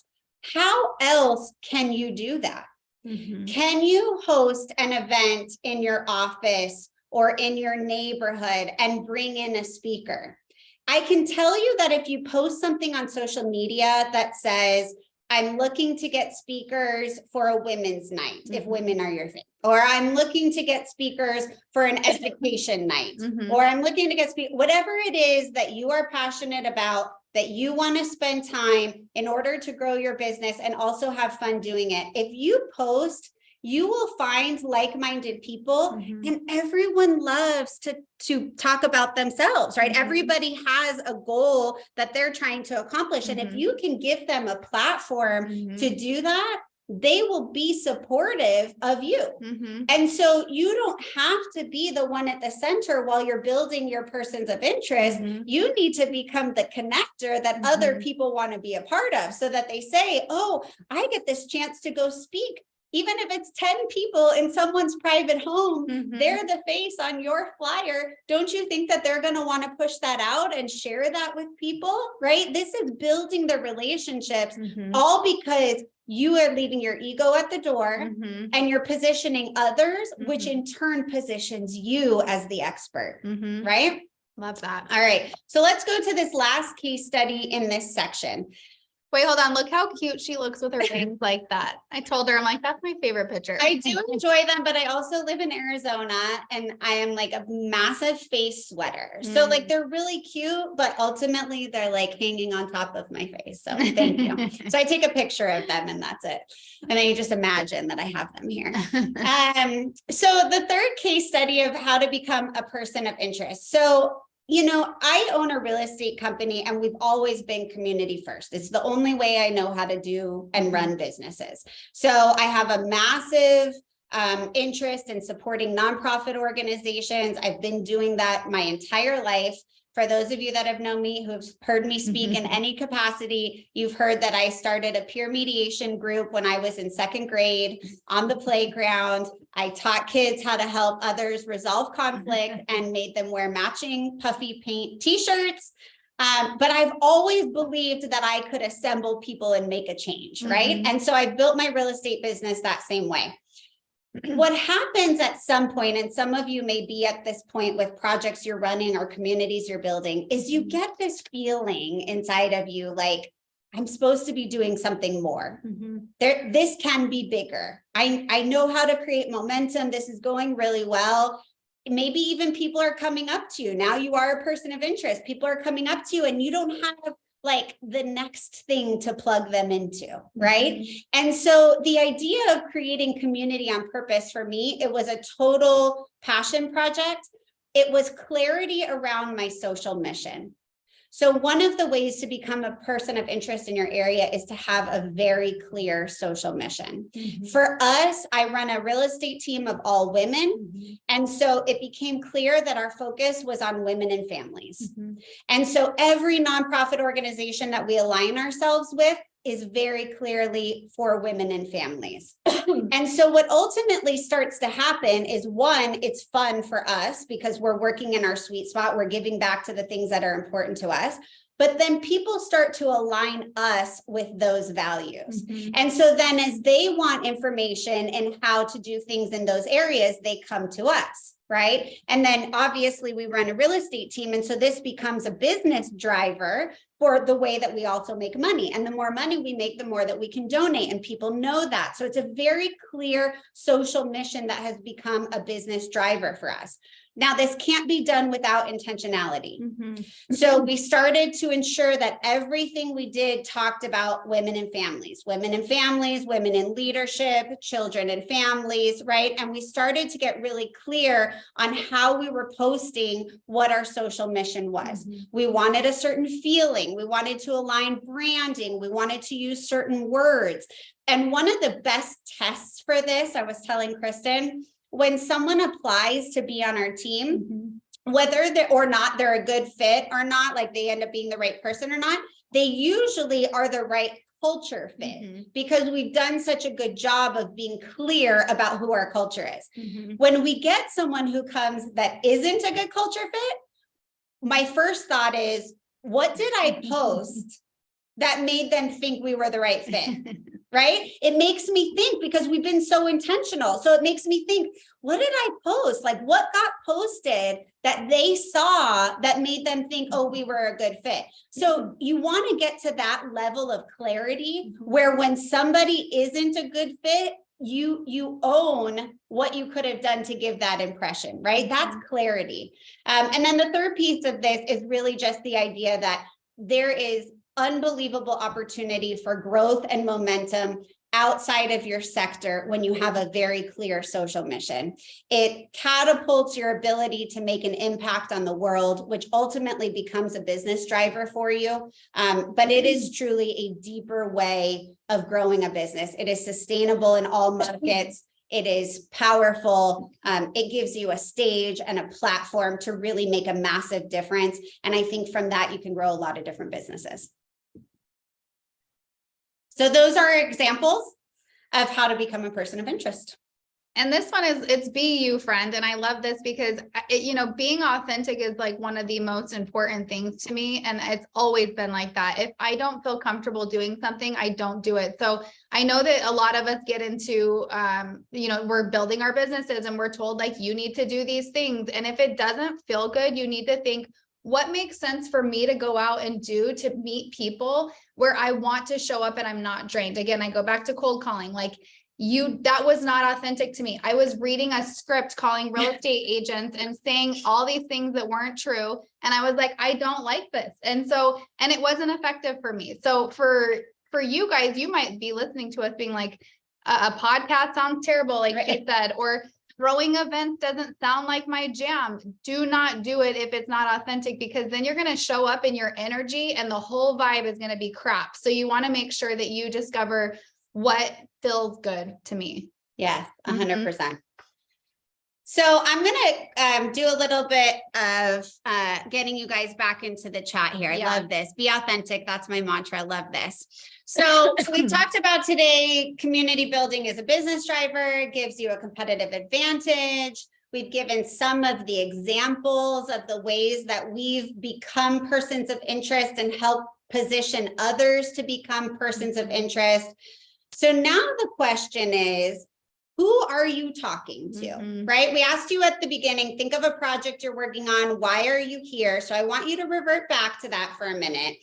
How else can you do that? Can you host an event in your office or in your neighborhood and bring in a speaker? I can tell you that if you post something on social media that says, I'm looking to get speakers for a women's night, if women are your thing, or I'm looking to get speakers for an education night, or I'm looking to get whatever it is that you are passionate about, that you want to spend time in order to grow your business and also have fun doing it. If you post, you will find like-minded people, and everyone loves to talk about themselves, right? Everybody has a goal that they're trying to accomplish. And if you can give them a platform to do that, they will be supportive of you. And so you don't have to be the one at the center while you're building your persons of interest. You need to become the connector that other people want to be a part of, so that they say, oh, I get this chance to go speak. Even if it's 10 people in someone's private home, they're the face on your flyer. Don't you think that they're going to want to push that out and share that with people, right? This is building the relationships, all because you are leaving your ego at the door and you're positioning others, which in turn positions you as the expert, right? Love that. All right. So let's go to this last case study in this section. Wait, hold on. Look how cute she looks with her wings like that. I told her, I'm like, that's my favorite picture. I do enjoy them, but I also live in Arizona and I am like a massive face sweater. So like they're really cute, but ultimately they're like hanging on top of my face. So thank you. So I take a picture of them and that's it. And then you just imagine that I have them here. So the third case study of how to become a person of interest. So you know, I own a real estate company and we've always been community first. It's the only way I know how to do and run businesses. So I have a massive interest in supporting nonprofit organizations. I've been doing that my entire life. For those of you that have known me, who've heard me speak in any capacity, you've heard that I started a peer mediation group when I was in second grade on the playground. I taught kids how to help others resolve conflict and made them wear matching puffy paint t-shirts. But I've always believed that I could assemble people and make a change, right? And so I built my real estate business that same way. What happens at some point, and some of you may be at this point with projects you're running or communities you're building, is you get this feeling inside of you like, I'm supposed to be doing something more. This can be bigger. I know how to create momentum. This is going really well. Maybe even people are coming up to you. Now you are a person of interest. People are coming up to you and you don't have like the next thing to plug them into, right? And so the idea of creating community on purpose for me, it was a total passion project. It was clarity around my social mission. So one of the ways to become a person of interest in your area is to have a very clear social mission. For us, I run a real estate team of all women. And so it became clear that our focus was on women and families. And so every nonprofit organization that we align ourselves with is very clearly for women and families. And so what ultimately starts to happen is, one, it's fun for us because we're working in our sweet spot. We're giving back to the things that are important to us. But then people start to align us with those values. And so then as they want information and how to do things in those areas, they come to us, right? And then obviously we run a real estate team. And so this becomes a business driver for the way that we also make money. And the more money we make, the more that we can donate. And people know that. So it's a very clear social mission that has become a business driver for us. Now, this can't be done without intentionality. Mm-hmm. So we started to ensure that everything we did talked about women and families, women in leadership, children and families, right? And we started to get really clear on how we were posting what our social mission was. Mm-hmm. We wanted a certain feeling. We wanted to align branding. We wanted to use certain words. And one of the best tests for this, I was telling Kristen, when someone applies to be on our team, Mm-hmm. whether they're a good fit or not, like they end up being the right person or not, they usually are the right culture fit, Mm-hmm. because we've done such a good job of being clear about who our culture is. Mm-hmm. When we get someone who comes that isn't a good culture fit, my first thought is, what did I post that made them think we were the right fit? Right? It makes me think, because we've been so intentional. So it makes me think, what did I post? Like, what got posted that they saw that made them think, oh, we were a good fit? So you want to get to that level of clarity where when somebody isn't a good fit, you own what you could have done to give that impression, right? That's clarity. And then the third piece of this is really just the idea that there is unbelievable opportunity for growth and momentum outside of your sector when you have a very clear social mission. It catapults your ability to make an impact on the world, which ultimately becomes a business driver for you. But it is truly a deeper way of growing a business. It is sustainable in all markets. It is powerful. It gives you a stage and a platform to really make a massive difference. And I think from that, you can grow a lot of different businesses. So those are examples of how to become a person of interest. And this one is, it's be you, friend. And I love this because, being authentic is like one of the most important things to me. And it's always been like that. If I don't feel comfortable doing something, I don't do it. So I know that a lot of us get into, we're building our businesses and we're told like, you need to do these things. And if it doesn't feel good, you need to think, what makes sense for me to go out and do to meet people where I want to show up and I'm not drained? Again, I go back to cold calling. Like that was not authentic to me. I was reading a script calling real estate agents and saying all these things that weren't true. And I was like, I don't like this. And it wasn't effective for me. So for you guys, you might be listening to us being like, a podcast sounds terrible, like you said, or throwing events doesn't sound like my jam. Do not do it if it's not authentic, because then you're going to show up in your energy and the whole vibe is going to be crap. So you want to make sure that you discover what feels good to me. Yes, 100%. So I'm going to do a little bit of getting you guys back into the chat here. I love this. Be authentic. That's my mantra. I love this. So we talked about today, community building is a business driver, gives you a competitive advantage. We've given some of the examples of the ways that we've become persons of interest and help position others to become persons of interest. So now the question is, who are you talking to, right? We asked you at the beginning, think of a project you're working on. Why are you here? So I want you to revert back to that for a minute.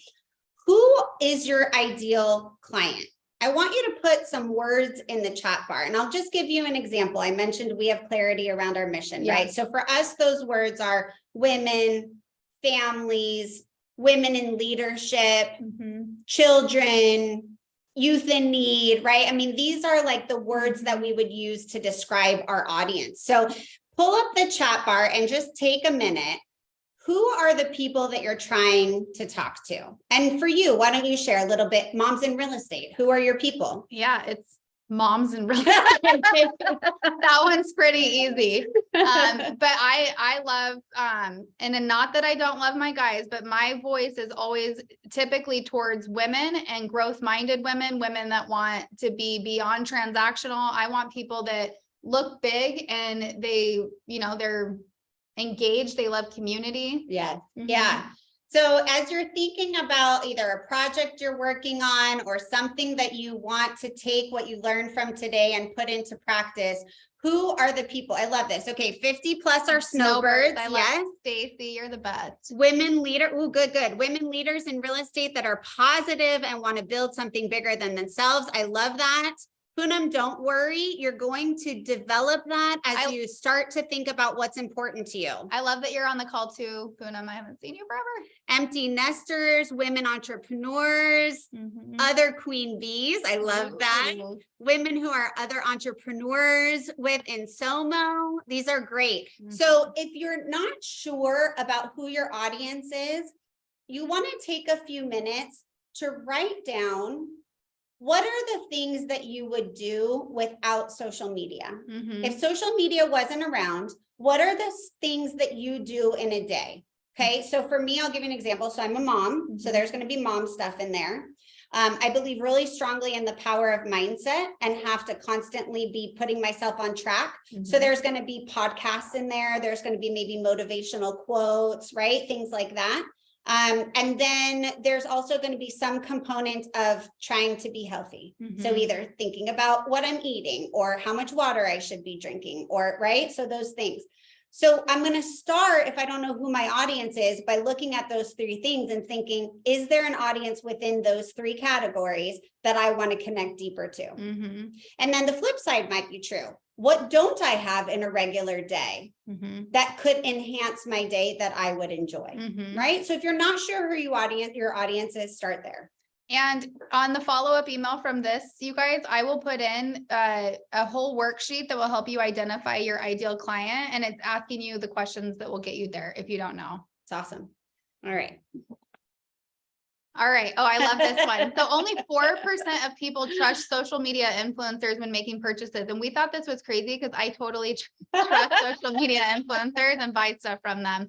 Who is your ideal client? I want you to put some words in the chat bar, and I'll just give you an example. I mentioned we have clarity around our mission, right? So for us, those words are women, families, women in leadership, children, youth in need, right? I mean, these are like the words that we would use to describe our audience. So pull up the chat bar and just take a minute. Who are the people that you're trying to talk to? And for you, why don't you share a little bit? Moms in real estate. Who are your people? Yeah, it's moms in real estate. That one's pretty easy. But I love, and not that I don't love my guys, but my voice is always typically towards women and growth-minded women that want to be beyond transactional. I want people that look big and they, they're engaged. They love community. Yeah. Yeah. So as you're thinking about either a project you're working on or something that you want to take what you learned from today and put into practice, who are the people? I love this. Okay. 50 plus are snowbirds. I love Stacy. You're the best. Women leader. Oh, good. Women leaders in real estate that are positive and want to build something bigger than themselves. I love that. Poonam, don't worry. You're going to develop that as you start to think about what's important to you. I love that you're on the call too, Poonam. I haven't seen you forever. Empty nesters, women entrepreneurs, other queen bees. I love that. Women who are other entrepreneurs within SOMO. These are great. So if you're not sure about who your audience is, you want to take a few minutes to write down what are the things that you would do without social media? If social media wasn't around, what are the things that you do in a day? Okay, so for me, I'll give you an example. So I'm a mom, so there's going to be mom stuff in there. I believe really strongly in the power of mindset and have to constantly be putting myself on track. So there's going to be podcasts in there. There's going to be maybe motivational quotes, right? Things like that. And then there's also going to be some component of trying to be healthy. So either thinking about what I'm eating or how much water I should be drinking or right. So those things. So I'm going to start, if I don't know who my audience is, by looking at those three things and thinking, is there an audience within those three categories that I want to connect deeper to? And then the flip side might be true. What don't I have in a regular day that could enhance my day that I would enjoy, right? So if you're not sure who your audience is, start there. And on the follow-up email from this, you guys, I will put in a whole worksheet that will help you identify your ideal client. And it's asking you the questions that will get you there if you don't know. It's awesome. All right. All right. Oh, I love this one. So only 4% of people trust social media influencers when making purchases. And we thought this was crazy because I totally trust social media influencers and buy stuff from them.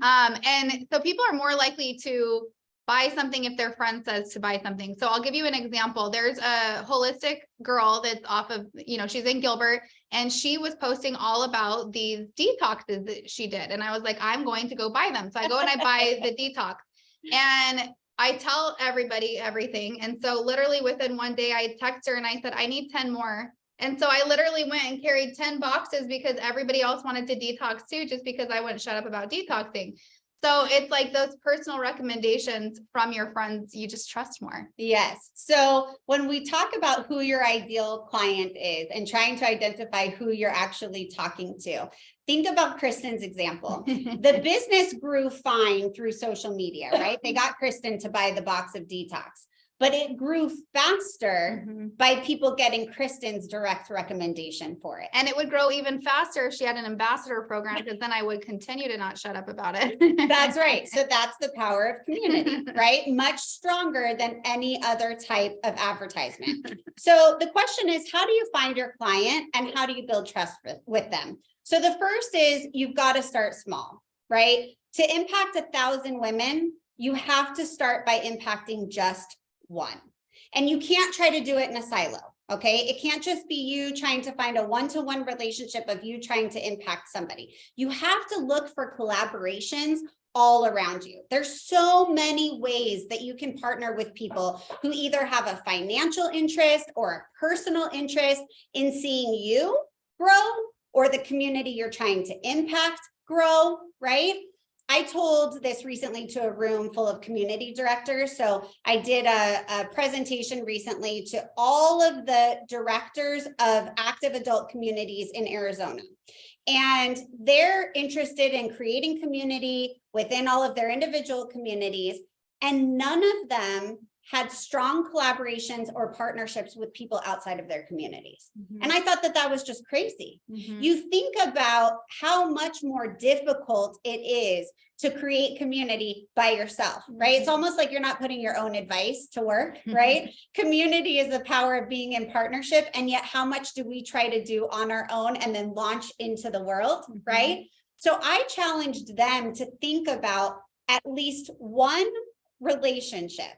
And so people are more likely to buy something if their friend says to buy something. So I'll give you an example. There's a holistic girl that's off of, she's in Gilbert, and she was posting all about these detoxes that she did. And I was like, I'm going to go buy them. So I go and I buy the detox, and I tell everybody everything. And so literally within one day I text her and I said, I need 10 more. And so I literally went and carried 10 boxes because everybody else wanted to detox too, just because I wouldn't shut up about detoxing. So it's like those personal recommendations from your friends, you just trust more. Yes. So when we talk about who your ideal client is and trying to identify who you're actually talking to, think about Kristen's example. The business grew fine through social media, right? They got Kristen to buy the box of detox, but it grew faster by people getting Kristen's direct recommendation for it. And it would grow even faster if she had an ambassador program, because then I would continue to not shut up about it. That's right. So that's the power of community, right? Much stronger than any other type of advertisement. So the question is, how do you find your client and how do you build trust with them? So the first is you've got to start small, right? To impact 1,000 women, you have to start by impacting just one. And you can't try to do it in a silo. Okay. It can't just be you trying to find a one-to-one relationship of you trying to impact somebody. You have to look for collaborations all around you. There's so many ways that you can partner with people who either have a financial interest or a personal interest in seeing you grow or the community you're trying to impact grow, right? I told this recently to a room full of community directors. So I did a presentation recently to all of the directors of active adult communities in Arizona. And they're interested in creating community within all of their individual communities. And none of them had strong collaborations or partnerships with people outside of their communities. And I thought that that was just crazy. You think about how much more difficult it is to create community by yourself, right? It's almost like you're not putting your own advice to work, right? Community is the power of being in partnership. And yet how much do we try to do on our own and then launch into the world, right? So I challenged them to think about at least one relationship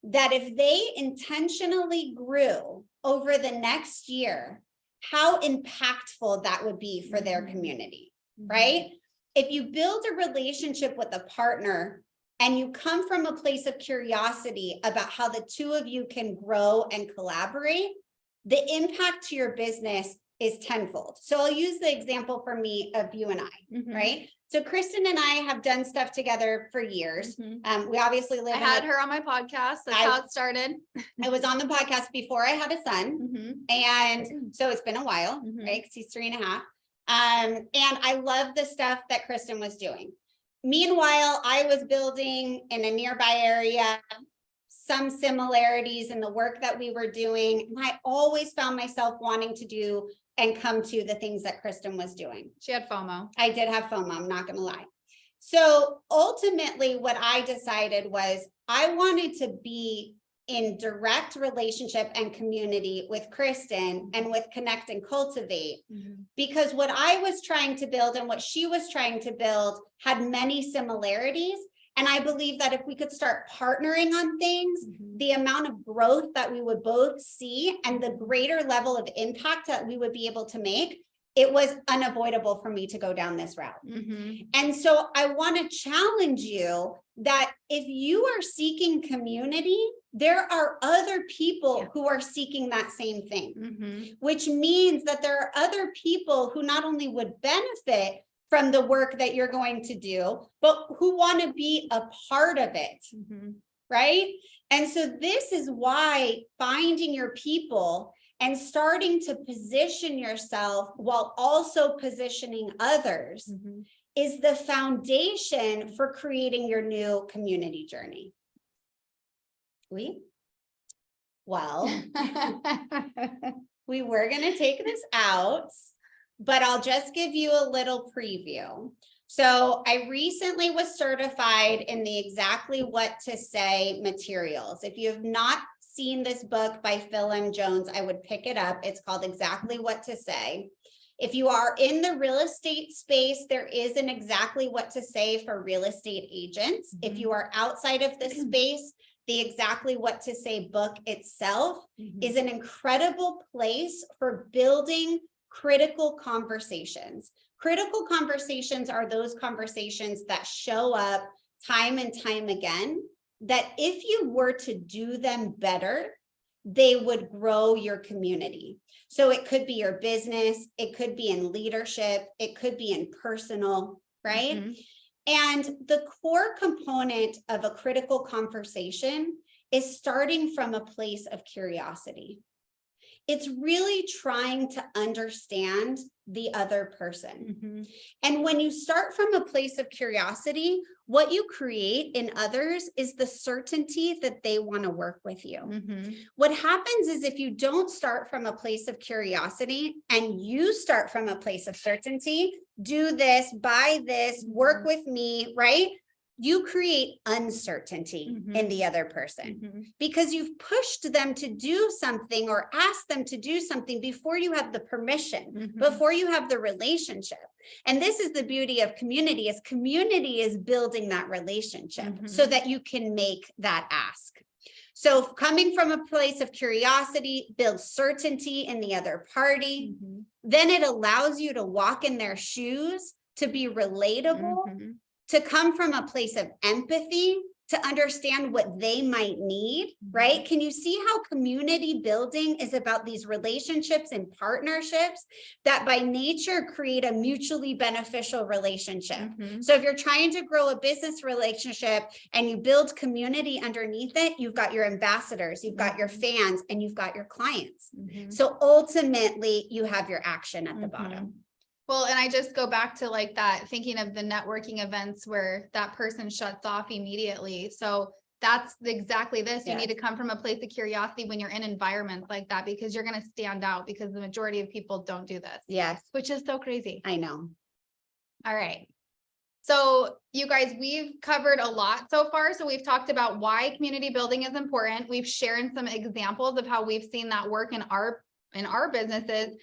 that if they intentionally grew over the next year, how impactful that would be for their community, right? If you build a relationship with a partner and you come from a place of curiosity about how the two of you can grow and collaborate, the impact to your business is tenfold. So I'll use the example for me of you and I, right? So Kristen and I have done stuff together for years. We obviously live. I had her on my podcast. That's how it started. I was on the podcast before I had a son, and so it's been a while, right? Because he's 3.5. And I love the stuff that Kristen was doing. Meanwhile, I was building in a nearby area, some similarities in the work that we were doing. And I always found myself wanting to do and come to the things that Kristen was doing. She had FOMO. I did have FOMO, I'm not going to lie. So ultimately what I decided was I wanted to be in direct relationship and community with Kristen and with Connect and Cultivate, because what I was trying to build and what she was trying to build had many similarities. And I believe that if we could start partnering on things, the amount of growth that we would both see and the greater level of impact that we would be able to make, it was unavoidable for me to go down this route. And so I want to challenge you that if you are seeking community, there are other people who are seeking that same thing, which means that there are other people who not only would benefit from the work that you're going to do, but who want to be a part of it, right? And so this is why finding your people and starting to position yourself while also positioning others is the foundation for creating your new community journey. Well, we were going to take this out, but I'll just give you a little preview. So I recently was certified in the Exactly What to Say materials. If you have not seen this book by Phil M. Jones, I would pick it up. It's called Exactly What to Say. If you are in the real estate space, there is an Exactly What to Say for real estate agents. If you are outside of this space, the Exactly What to Say book itself is an incredible place for building critical conversations. Critical conversations are those conversations that show up time and time again, that if you were to do them better, they would grow your community. So it could be your business, it could be in leadership, it could be in personal, right? And the core component of a critical conversation is starting from a place of curiosity. It's really trying to understand the other person. And when you start from a place of curiosity, what you create in others is the certainty that they want to work with you. What happens is if you don't start from a place of curiosity and you start from a place of certainty, do this, buy this, work with me, right? You create uncertainty in the other person because you've pushed them to do something or asked them to do something before you have the permission, before you have the relationship. And this is the beauty of community, is community is building that relationship so that you can make that ask. So coming from a place of curiosity builds certainty in the other party. Then it allows you to walk in their shoes, to be relatable, to come from a place of empathy, to understand what they might need, right? Can you see how community building is about these relationships and partnerships that by nature create a mutually beneficial relationship? So if you're trying to grow a business relationship and you build community underneath it, you've got your ambassadors, you've got your fans, and you've got your clients. So ultimately you have your action at the bottom. Well, and I just go back to like that, thinking of the networking events where that person shuts off immediately. So that's exactly this. You need to come from a place of curiosity when you're in environments like that, because you're going to stand out, because the majority of people don't do this. Yes. Which is so crazy. I know. All right. So you guys, we've covered a lot so far. So we've talked about why community building is important. We've shared some examples of how we've seen that work in our businesses.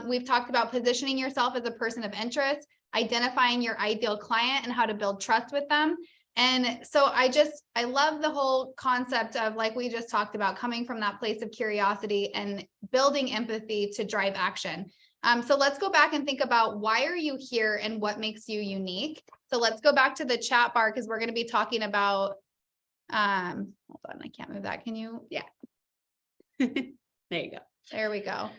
We've talked about positioning yourself as a person of interest, identifying your ideal client and how to build trust with them. And so I love the whole concept of, like we just talked about, coming from that place of curiosity and building empathy to drive action. So let's go back and think about, why are you here and what makes you unique? So let's go back to the chat bar, because we're going to be talking about, hold on, I can't move that. Can you? Yeah. There you go. There we go.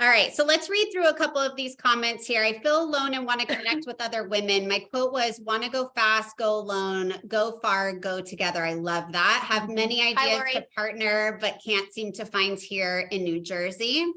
All right, so let's read through a couple of these comments here. I feel alone and want to connect with other women. My quote was, want to go fast, go alone, go far, go together. I love that. Have many ideas to partner, but can't seem to find here in New Jersey.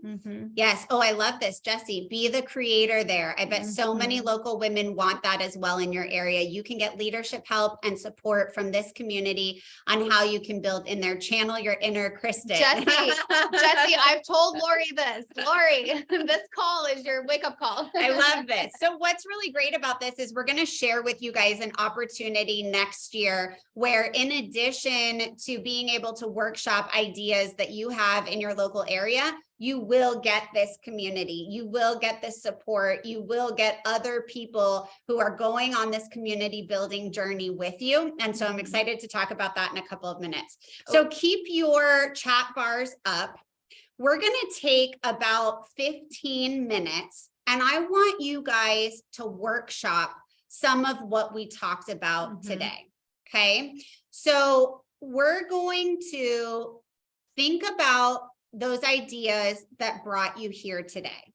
Yes. Oh, I love this, Jessie. Be the creator there. I bet so many local women want that as well in your area. You can get leadership help and support from this community on how you can build in there. Channel your inner Kristen. Jesse, I've told Lori this. Lori, this call is your wake-up call. I love this. So what's really great about this is we're going to share with you guys an opportunity next year where, in addition to being able to workshop ideas that you have in your local area, you will get this community, you will get this support, you will get other people who are going on this community building journey with you. And so I'm excited to talk about that in a couple of minutes. So keep your chat bars up. We're going to take about 15 minutes, and I want you guys to workshop some of what we talked about today. Okay. So we're going to think about those ideas that brought you here today.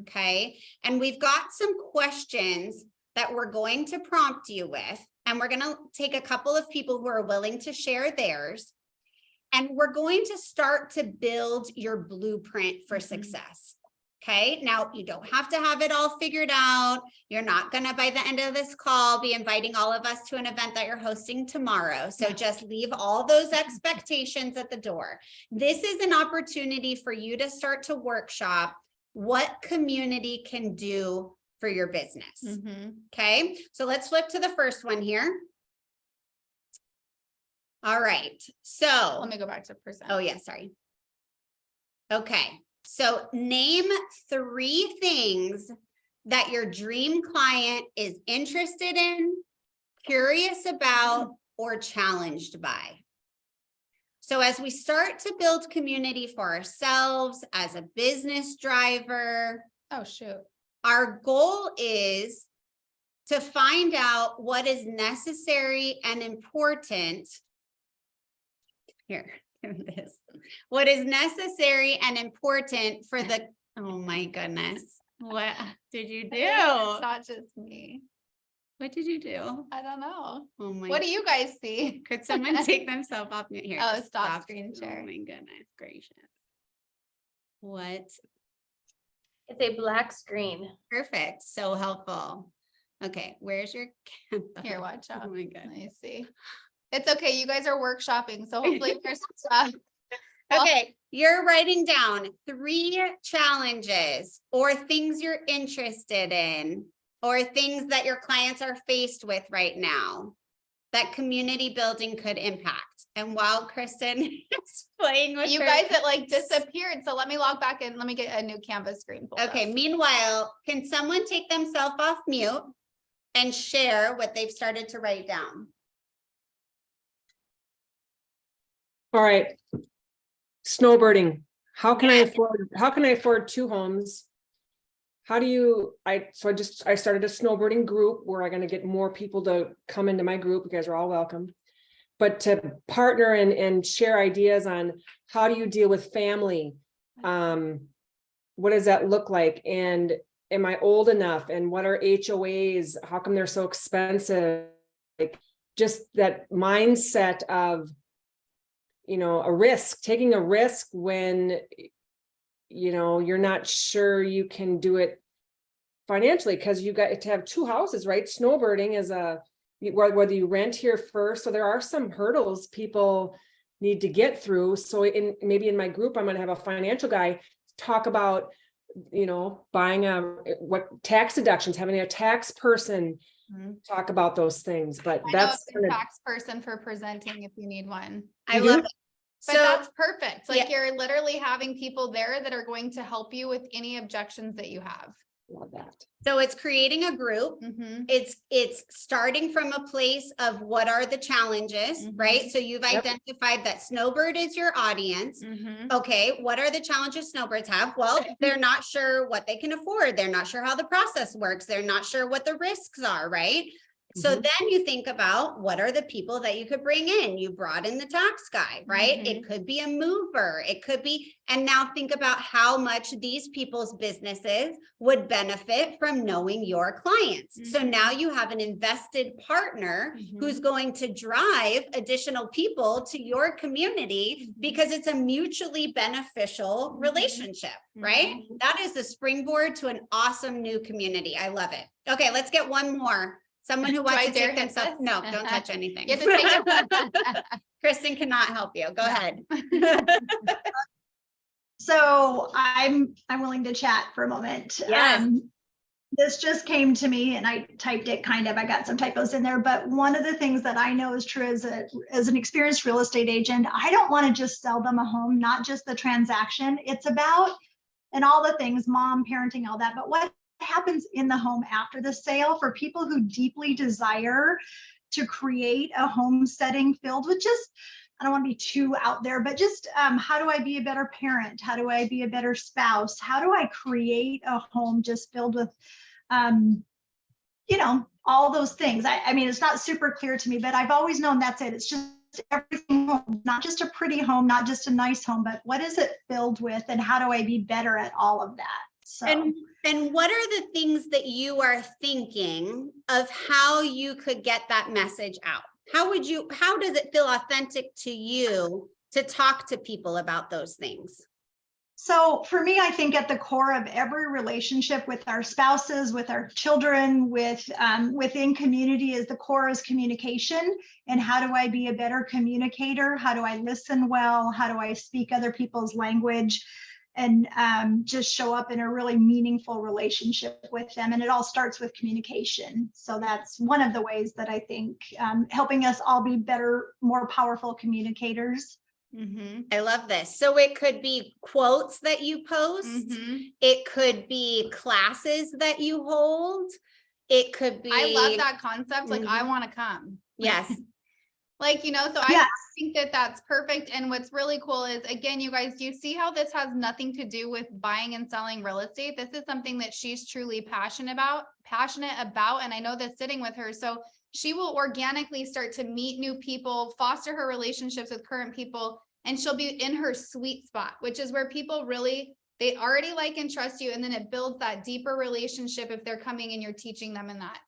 Okay. And we've got some questions that we're going to prompt you with, and we're going to take a couple of people who are willing to share theirs. And we're going to start to build your blueprint for success. Okay. Now, you don't have to have it all figured out. You're not going to, by the end of this call, be inviting all of us to an event that you're hosting tomorrow. So just leave all those expectations at the door. This is an opportunity for you to start to workshop what community can do for your business. Okay. So let's flip to the first one here. All right, so let me go back to present. Oh yeah, sorry. Okay, so name 3 things that your dream client is interested in, curious about, or challenged by. So as we start to build community for ourselves as a business driver, our goal is to find out what is necessary and important. Here, this. What is necessary and important for the, oh my goodness. What did you do? It's not just me. What did you do? I don't know. Oh my. What do you guys see? Could someone take themselves off mute here? Oh, stop screen share. Oh my goodness gracious. What? It's a black screen. Perfect. So helpful. Okay, where's your Here, watch out. Oh my god. Let me see. It's okay. You guys are workshopping, so hopefully there's some stuff. Okay, you're writing down 3 challenges or things you're interested in or things that your clients are faced with right now that community building could impact. And while Kristen is playing with you guys, it like disappeared. So let me log back in. Let me get a new Canvas screen. Okay, meanwhile, can someone take themselves off mute and share what they've started to write down? All right. Snowbirding. How can I afford 2 homes? How do you, I started a snowbirding group where I'm going to get more people to come into my group. You guys are all welcome. But to partner and share ideas on how do you deal with family? What does that look like? And am I old enough? And what are HOAs? How come they're so expensive? Like just that mindset of, taking a risk when, you're not sure you can do it financially, because you got to have 2 houses, right? Snowbirding is whether you rent here first. So there are some hurdles people need to get through. So maybe in my group, I'm going to have a financial guy talk about, buying what tax deductions, having a tax person talk about those things. But that's a tax person for presenting if you need one. I love it. But that's perfect. Like you're literally having people there that are going to help you with any objections that you have. Love that. So it's creating a group. It's starting from a place of what are the challenges, right? So you've identified that snowbird is your audience. Okay, what are the challenges snowbirds have? Well, they're not sure what they can afford. They're not sure how the process works. They're not sure what the risks are, right? So then you think about what are the people that you could bring in? You brought in the tax guy, right? It could be a mover. It could be, and now think about how much these people's businesses would benefit from knowing your clients. So now you have an invested partner who's going to drive additional people to your community because it's a mutually beneficial relationship, right? That is the springboard to an awesome new community. I love it. Okay, let's get one more. Someone who wants to take themselves. No, don't touch anything. You have to take it. Kristen cannot help you. Go ahead. So I'm willing to chat for a moment. Yes. This just came to me and I typed it kind of, I got some typos in there, but one of the things that I know is true as an experienced real estate agent, I don't want to just sell them a home, not just the transaction. It's about, and all the things, mom, parenting, all that, but what happens in the home after the sale for people who deeply desire to create a home setting filled with just, I don't want to be too out there, but just how do I be a better parent? How do I be a better spouse? How do I create a home just filled with, all those things? I mean, it's not super clear to me, but I've always known that's it. It's just everything home, not just a pretty home, not just a nice home, but what is it filled with and how do I be better at all of that? So. And what are the things that you are thinking of how you could get that message out? How does it feel authentic to you to talk to people about those things? So for me, I think at the core of every relationship with our spouses, with our children, within community is the core is communication. And how do I be a better communicator? How do I listen well? How do I speak other people's language? And just show up in a really meaningful relationship with them. And it all starts with communication. So that's one of the ways that I think helping us all be better, more powerful communicators. I love this. So it could be quotes that you post. It could be classes that you hold. It could be. I love that concept. Like, I want to come. Yes. Like, so I think that that's perfect. And what's really cool is, again, you guys, do you see how this has nothing to do with buying and selling real estate? This is something that she's truly passionate about. And I know that sitting with her. So she will organically start to meet new people, foster her relationships with current people, and she'll be in her sweet spot, which is where people really, they already like and trust you. And then it builds that deeper relationship if they're coming and you're teaching them in that.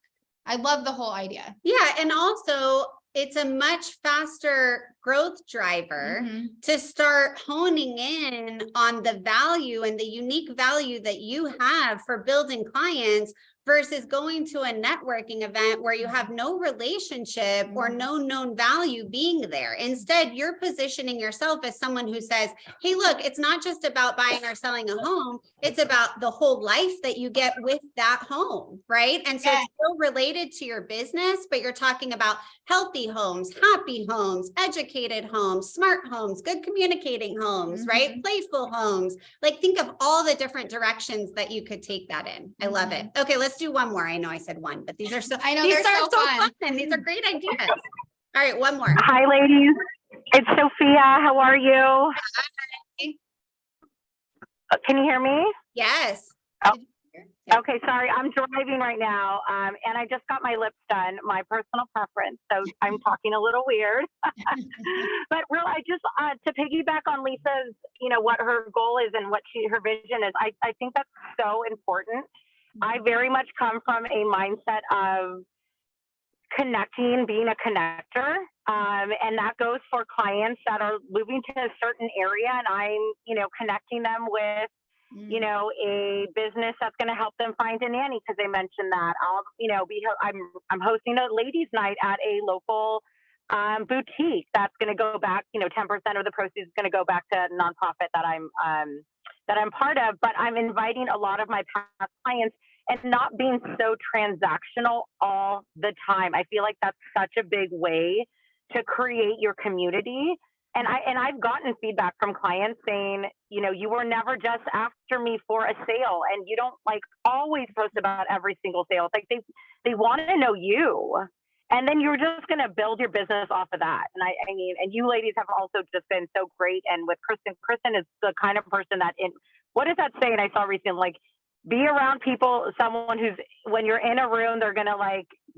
I love the whole idea. Yeah. And also, it's a much faster growth driver to start honing in on the value and the unique value that you have for building clients versus going to a networking event where you have no relationship or no known value being there. Instead, you're positioning yourself as someone who says, hey, look, it's not just about buying or selling a home. It's about the whole life that you get with that home, right? And so it's still related to your business, but you're talking about healthy homes, happy homes, educated homes, smart homes, good communicating homes, right? Playful homes. Like, think of all the different directions that you could take that in. I love it. Okay, let's do one more. I know I said one, but these are so fun. These are great ideas. All right, one more. Hi, ladies. It's Sophia. How are you? Can you hear me? Yes. Oh. Okay, sorry. I'm driving right now, and I just got my lips done, my personal preference, so I'm talking a little weird. But really, I just, to piggyback on Lisa's, what her goal is and what her vision is, I think that's so important. I very much come from a mindset of connecting, being a connector, and that goes for clients that are moving to a certain area, and I'm, connecting them with, a business that's going to help them find a nanny, because they mentioned that. I'm hosting a ladies' night at a local boutique that's going to go back. 10% of the proceeds is going to go back to a nonprofit that I'm part of. But I'm inviting a lot of my past clients and not being so transactional all the time. I feel like that's such a big way to create your community. And I've gotten feedback from clients saying, you were never just after me for a sale, and you don't always post about every single sale. It's like they want to know you, and then you're just going to build your business off of that. And I mean, and you ladies have also just been so great. And with Kristen is the kind of person that what is that saying I saw recently? Be around people, someone who's, when you're in a room, they're going to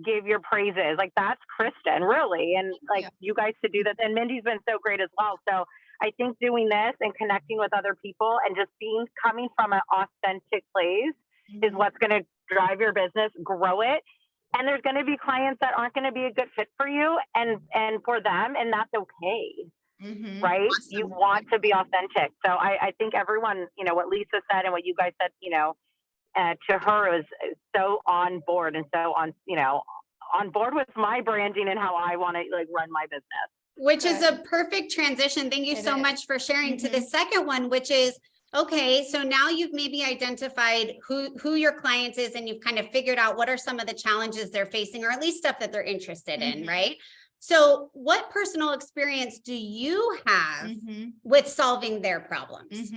give your praises. Like that's Kristen, really. And like you guys to do that. And Mindy's been so great as well. So I think doing this and connecting with other people and just coming from an authentic place is what's going to drive your business, grow it. And there's going to be clients that aren't going to be a good fit for you and for them, and that's okay. Right? Awesome. You want to be authentic. So I think everyone, you know, what Lisa said and what you guys said, you know, to her is so on board and so on board with my branding and how I want to like run my business. Which is a perfect transition. Thank you so much for sharing to the second one, which is, okay, so now you've maybe identified who your client is and you've kind of figured out what are some of the challenges they're facing, or at least stuff that they're interested in, right? So what personal experience do you have with solving their problems?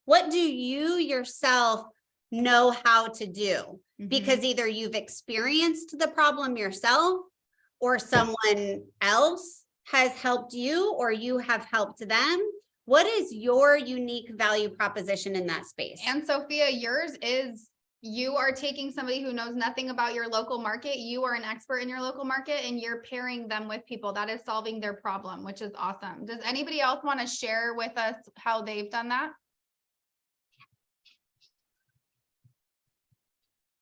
What do you yourself know how to do? Because either you've experienced the problem yourself or someone else has helped you or you have helped them. What is your unique value proposition in that space? And Sophia, yours is you are taking somebody who knows nothing about your local market. You are an expert in your local market and you're pairing them with people that is solving their problem, which is awesome. Does anybody else want to share with us how they've done that?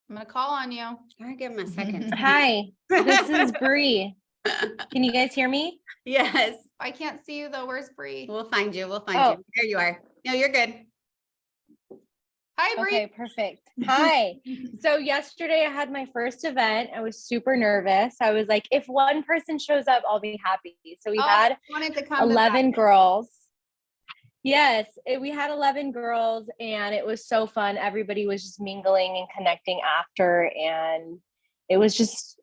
I'm going to call on you. All right, give him a second. Hi, this is Bree. Can you guys hear me? Yes. I can't see you though. Where's Bree? We'll find you. We'll find you. There you are. No, you're good. Hi, Bree. Okay, perfect. Hi. So yesterday I had my first event. I was super nervous. I was like, if one person shows up, I'll be happy. So we had 11 girls. Yes, we had 11 girls and it was so fun. Everybody was just mingling and connecting after. And it was just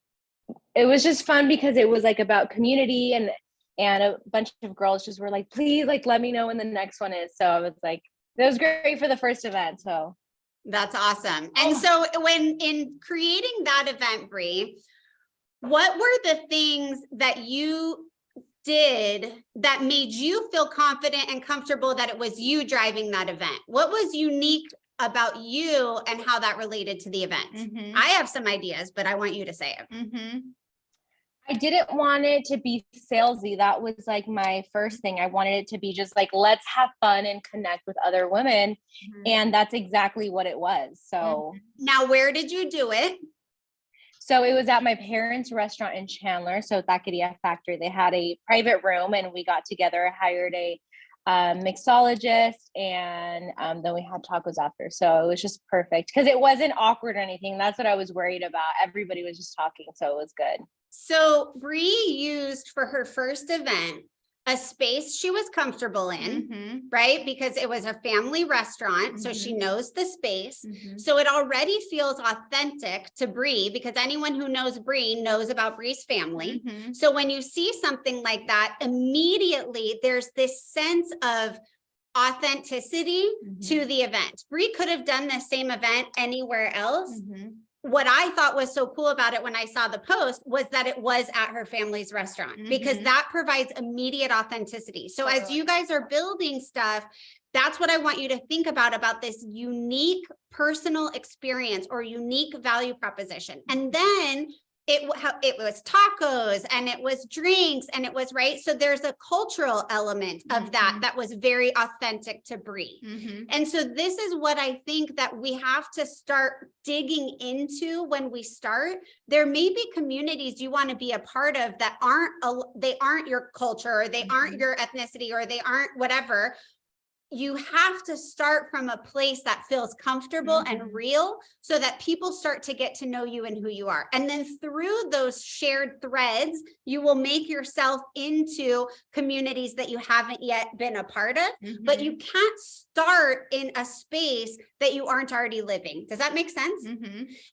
fun because it was like about community and a bunch of girls just were like, please, like, let me know when the next one is. So I was like, that was great for the first event. So that's awesome. And so when in creating that event, Bree, what were the things that you did that made you feel confident and comfortable that it was you driving that event? What was unique about you and how that related to the event? I have some ideas, but I want you to say it. I didn't want it to be salesy. That was like my first thing. I wanted it to be just like, let's have fun and connect with other women. And that's exactly what it was. So now where did you do it? So it was at my parents' restaurant in Chandler. So Taqueria Factory, they had a private room and we got together. I hired a mixologist and then we had tacos after. So it was just perfect because it wasn't awkward or anything. That's what I was worried about. Everybody was just talking. So it was good. So Bree used for her first event a space she was comfortable in, right? Because it was a family restaurant. So she knows the space. So it already feels authentic to Bree because anyone who knows Bree knows about Bree's family. So when you see something like that, immediately there's this sense of authenticity to the event. Bree could have done the same event anywhere else. What I thought was so cool about it when I saw the post was that it was at her family's restaurant because that provides immediate authenticity. So as you guys are building stuff, that's what I want you to think about this unique personal experience or unique value proposition. And then it was tacos and it was drinks and it was right. So there's a cultural element of that was very authentic to Bree. And so this is what I think that we have to start digging into when we start. There may be communities you want to be a part of that aren't your culture or they aren't your ethnicity or they aren't whatever. You have to start from a place that feels comfortable and real so that people start to get to know you and who you are. And then through those shared threads, you will make yourself into communities that you haven't yet been a part of, but you can't start in a space that you aren't already living. Does that make sense?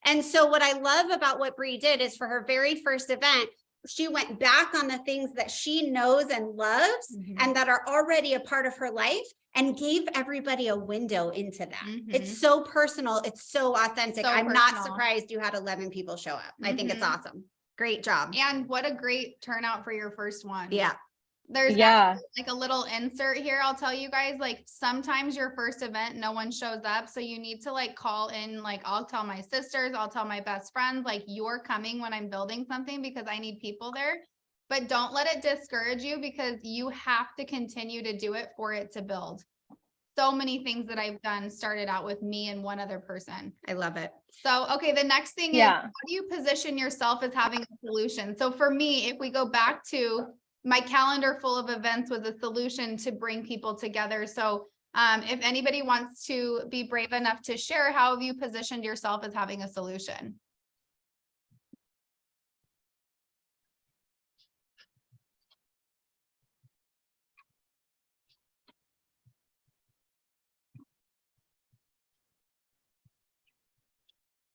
And so what I love about what Bree did is for her very first event, she went back on the things that she knows and loves and that are already a part of her life and gave everybody a window into that. It's so personal. It's so authentic. I'm not surprised you had 11 people show up. I think it's awesome. Great job. And what a great turnout for your first one. Yeah. There's Yeah. like a little insert here. I'll tell you guys, like sometimes your first event, no one shows up. So you need to like call in, like I'll tell my sisters, I'll tell my best friends, like you're coming when I'm building something because I need people there. But don't let it discourage you because you have to continue to do it for it to build. So many things that I've done started out with me and one other person. I love it. So, okay, the next thing is, how do you position yourself as having a solution? So for me, if we go back to my calendar full of events was a solution to bring people together. So if anybody wants to be brave enough to share, how have you positioned yourself as having a solution?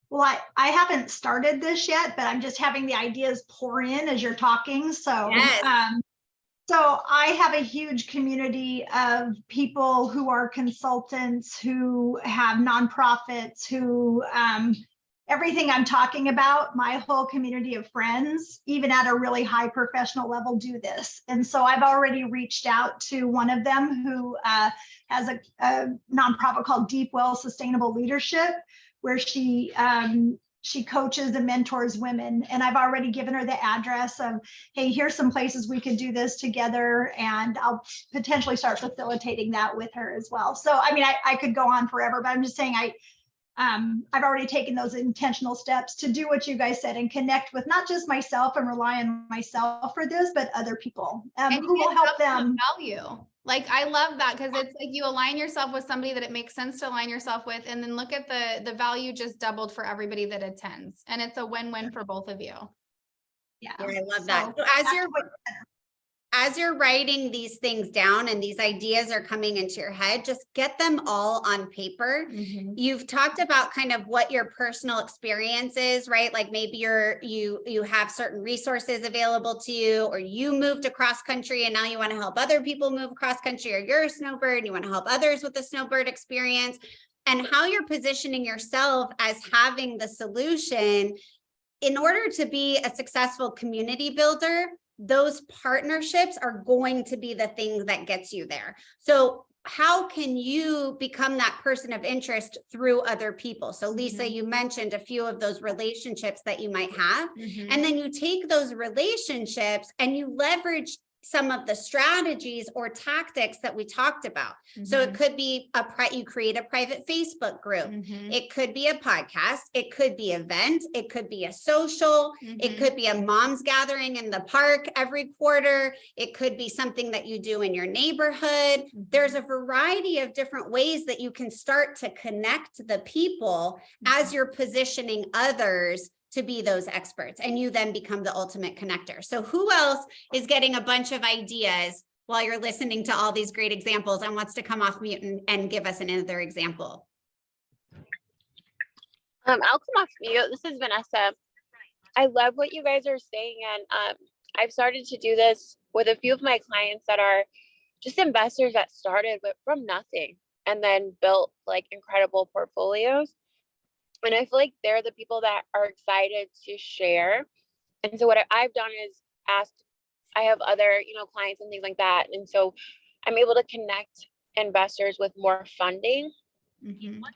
Well, I haven't started this yet, but I'm just having the ideas pour in as you're talking. So, Yes. So I have a huge community of people who are consultants, who have nonprofits, who everything I'm talking about, my whole community of friends, even at a really high professional level, do this. And so I've already reached out to one of them who has a nonprofit called Deep Well Sustainable Leadership, where she coaches and mentors women. And I've already given her the address of, hey, here's some places we could do this together. And I'll potentially start facilitating that with her as well. So, I mean, I could go on forever, but I'm just saying I've already taken those intentional steps to do what you guys said and connect with not just myself and rely on myself for this, but other people who will help them. Value. Like, I love that because it's like you align yourself with somebody that it makes sense to align yourself with. And then look at the value just doubled for everybody that attends. And it's a win-win for both of you. Yeah, I love that. So as you're writing these things down and these ideas are coming into your head, just get them all on paper. Mm-hmm. You've talked about kind of what your personal experience is, right? Like maybe you have certain resources available to you, or you moved across country and now you want to help other people move across country, or you're a snowbird and you want to help others with the snowbird experience, and how you're positioning yourself as having the solution. In order to be a successful community builder, those partnerships are going to be the thing that gets you there. So how can you become that person of interest through other people? So Lisa, you mentioned a few of those relationships that you might have, and then you take those relationships and you leverage some of the strategies or tactics that we talked about. So it could be you create a private Facebook group. It could be a podcast. It could be an event. It could be a social. It could be a mom's gathering in the park every quarter. It could be something that you do in your neighborhood. There's a variety of different ways that you can start to connect the people as you're positioning others to be those experts, and you then become the ultimate connector. So who else is getting a bunch of ideas while you're listening to all these great examples and wants to come off mute and give us another example? I'll come off mute. This is Vanessa. I love what you guys are saying, and I've started to do this with a few of my clients that are just investors that started from nothing and then built like incredible portfolios. And I feel like they're the people that are excited to share. And so what I've done is asked, I have other, clients and things like that. And so I'm able to connect investors with more funding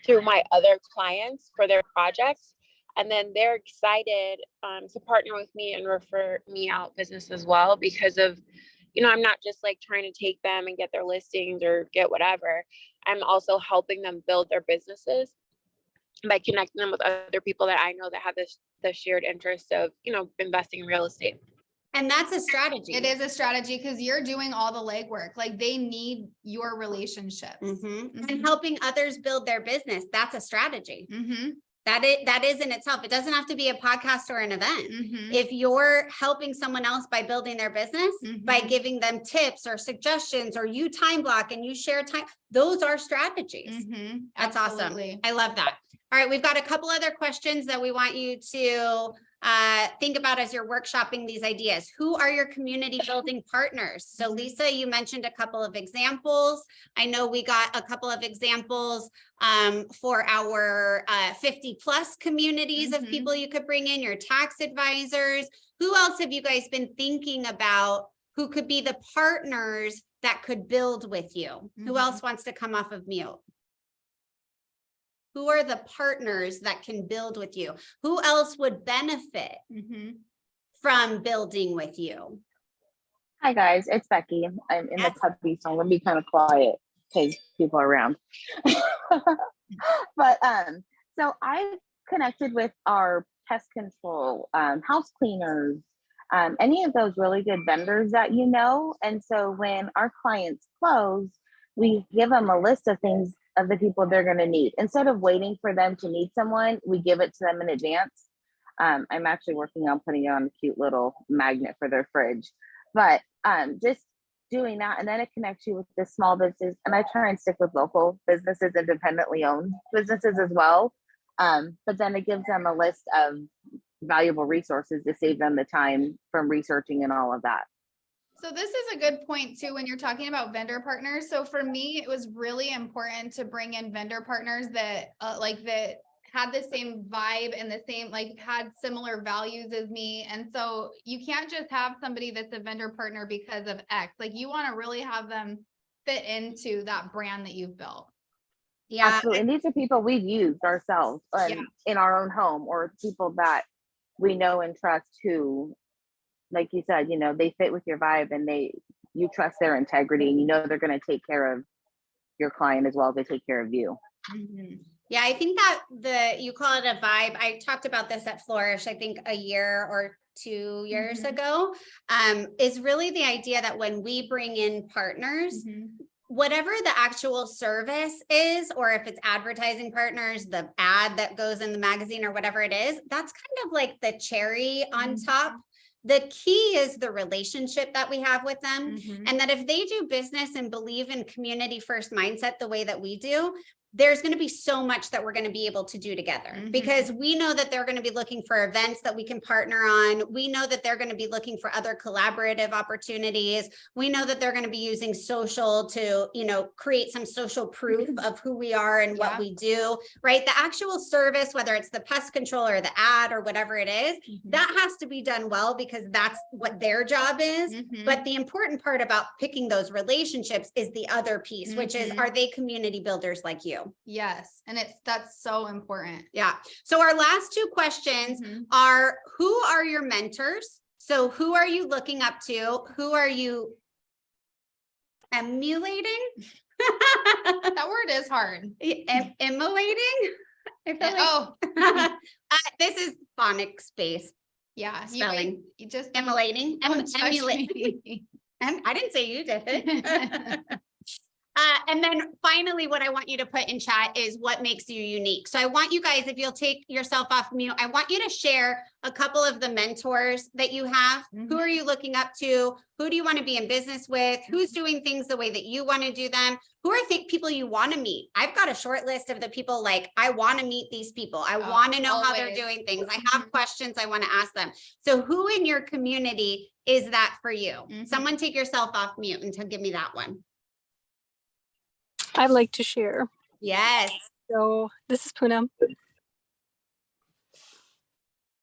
through my other clients for their projects. And then they're excited to partner with me and refer me out business as well, because of, I'm not just like trying to take them and get their listings or get whatever. I'm also helping them build their businesses by connecting them with other people that I know that have the shared interest of, investing in real estate. And that's a strategy. It is a strategy because you're doing all the legwork. Like they need your relationships. And helping others build their business. That's a strategy. That is in itself. It doesn't have to be a podcast or an event. If you're helping someone else by building their business, by giving them tips or suggestions, or you time block and you share time, those are strategies. That's Absolutely. awesome. I love that. All right, we've got a couple other questions that we want you to think about as you're workshopping these ideas. Who are your community building partners? So Lisa, you mentioned a couple of examples. I know we got a couple of examples for our 50 plus communities of people you could bring in, your tax advisors. Who else have you guys been thinking about who could be the partners that could build with you. Who else wants to come off of mute? Who are the partners that can build with you? Who else would benefit from building with you? Hi guys, it's Becky. I'm in the puppy, so I'm gonna be kind of quiet because people are around. But so I connected with our pest control, house cleaners, any of those really good vendors that you know. And so when our clients close, we give them a list of things of the people they're going to need. Instead of waiting for them to need someone, we give it to them in advance. I'm actually working on putting on a cute little magnet for their fridge, but just doing that, and then it connects you with the small business. And I try and stick with local businesses, independently owned businesses as well. But then it gives them a list of valuable resources to save them the time from researching and all of that. So this is a good point too, when you're talking about vendor partners. So for me, it was really important to bring in vendor partners that that had the same vibe and the same, like had similar values as me. And so you can't just have somebody that's a vendor partner because of X, like you want to really have them fit into that brand that you've built. Yeah. Absolutely. And these are people we've used ourselves in our own home, or people that we know and trust who, like you said, you know, they fit with your vibe, and you trust their integrity, and you know they're going to take care of your client as well as they take care of you. Yeah, I think that you call it a vibe. I talked about this at Flourish, I think a year or 2 years ago, is really the idea that when we bring in partners, whatever the actual service is, or if it's advertising partners, the ad that goes in the magazine or whatever it is, that's kind of like the cherry on top. The key is the relationship that we have with them. And that if they do business and believe in community first mindset the way that we do, there's going to be so much that we're going to be able to do together, because we know that they're going to be looking for events that we can partner on. We know that they're going to be looking for other collaborative opportunities. We know that they're going to be using social to, you know, create some social proof of who we are and what we do, right? The actual service, whether it's the pest control or the ad or whatever it is, that has to be done well, because that's what their job is. But the important part about picking those relationships is the other piece, which is, are they community builders like you? Yes. And that's so important. Yeah. So our last 2 questions are, who are your mentors? So who are you looking up to? Who are you emulating? That word is hard. Emulating? I feel like, this is phonics space. Yeah. Spelling. You just Emulating. Emulating. I didn't say you did it. And then finally, what I want you to put in chat is what makes you unique. So I want you guys, if you'll take yourself off mute, I want you to share a couple of the mentors that you have. Who are you looking up to? Who do you want to be in business with? Who's doing things the way that you want to do them? Who are people you want to meet? I've got a short list of the people, like, I want to meet these people. I want to know how they're doing things. I have questions I want to ask them. So who in your community is that for you? Someone take yourself off mute and give me that one. I'd like to share. Yes. So this is Poonam.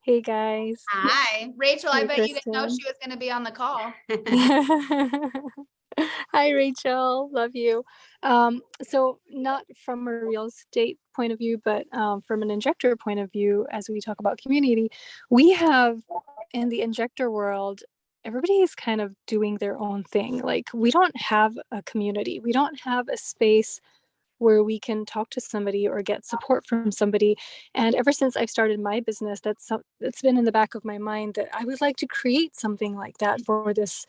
Hey guys. Hi. Rachel, I Hey, bet you didn't know Kristen. she was going to be on the call. Hi Rachel, love you. So not from a real estate point of view, but from an injector point of view, as we talk about community, we have in the injector world, everybody is kind of doing their own thing. Like, we don't have a community. We don't have a space where we can talk to somebody or get support from somebody. And ever since I've started my business, that's been in the back of my mind, that I would like to create something like that for this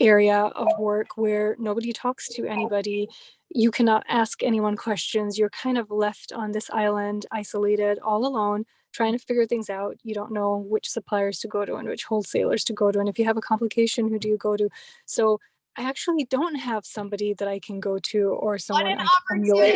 area of work where nobody talks to anybody. You cannot ask anyone questions. You're kind of left on this island, isolated, all alone, trying to figure things out. You don't know which suppliers to go to and which wholesalers to go to. And if you have a complication, who do you go to? So I actually don't have somebody that I can go to or someone I can emulate.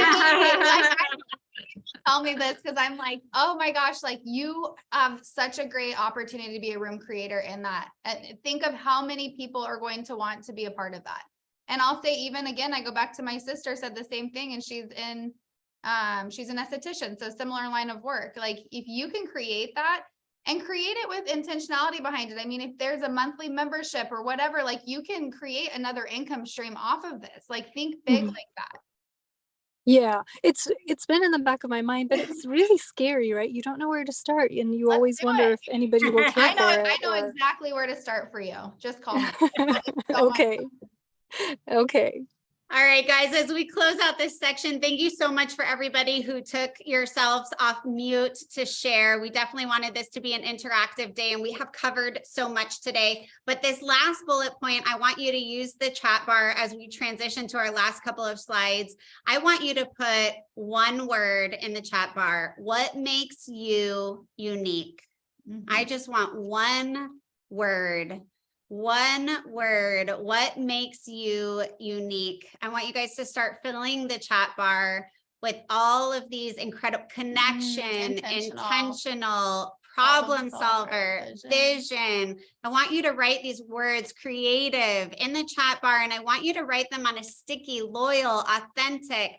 Tell me this, because I'm like, oh my gosh, like you have such a great opportunity to be a room creator in that. And think of how many people are going to want to be a part of that. And I'll say, even again, I go back to my sister said the same thing, and she's an esthetician, so similar line of work. Like, if you can create that, and create it with intentionality behind it. I mean, if there's a monthly membership or whatever, like you can create another income stream off of this. Like think big like that. Yeah, it's been in the back of my mind, but it's really scary, right? You don't know where to start, and you always wonder if anybody will care for it. I know exactly where to start for you. Just call me. Okay. Okay. All right, guys, as we close out this section, thank you so much for everybody who took yourselves off mute to share. We definitely wanted this to be an interactive day, and we have covered so much today. But this last bullet point, I want you to use the chat bar as we transition to our last couple of slides. I want you to put one word in the chat bar. What makes you unique? I just want one word. One word. What makes you unique? I want you guys to start filling the chat bar with all of these incredible connection, intentional, problem solver, vision. I want you to write these words, creative, in the chat bar, and I want you to write them on a sticky, loyal, authentic.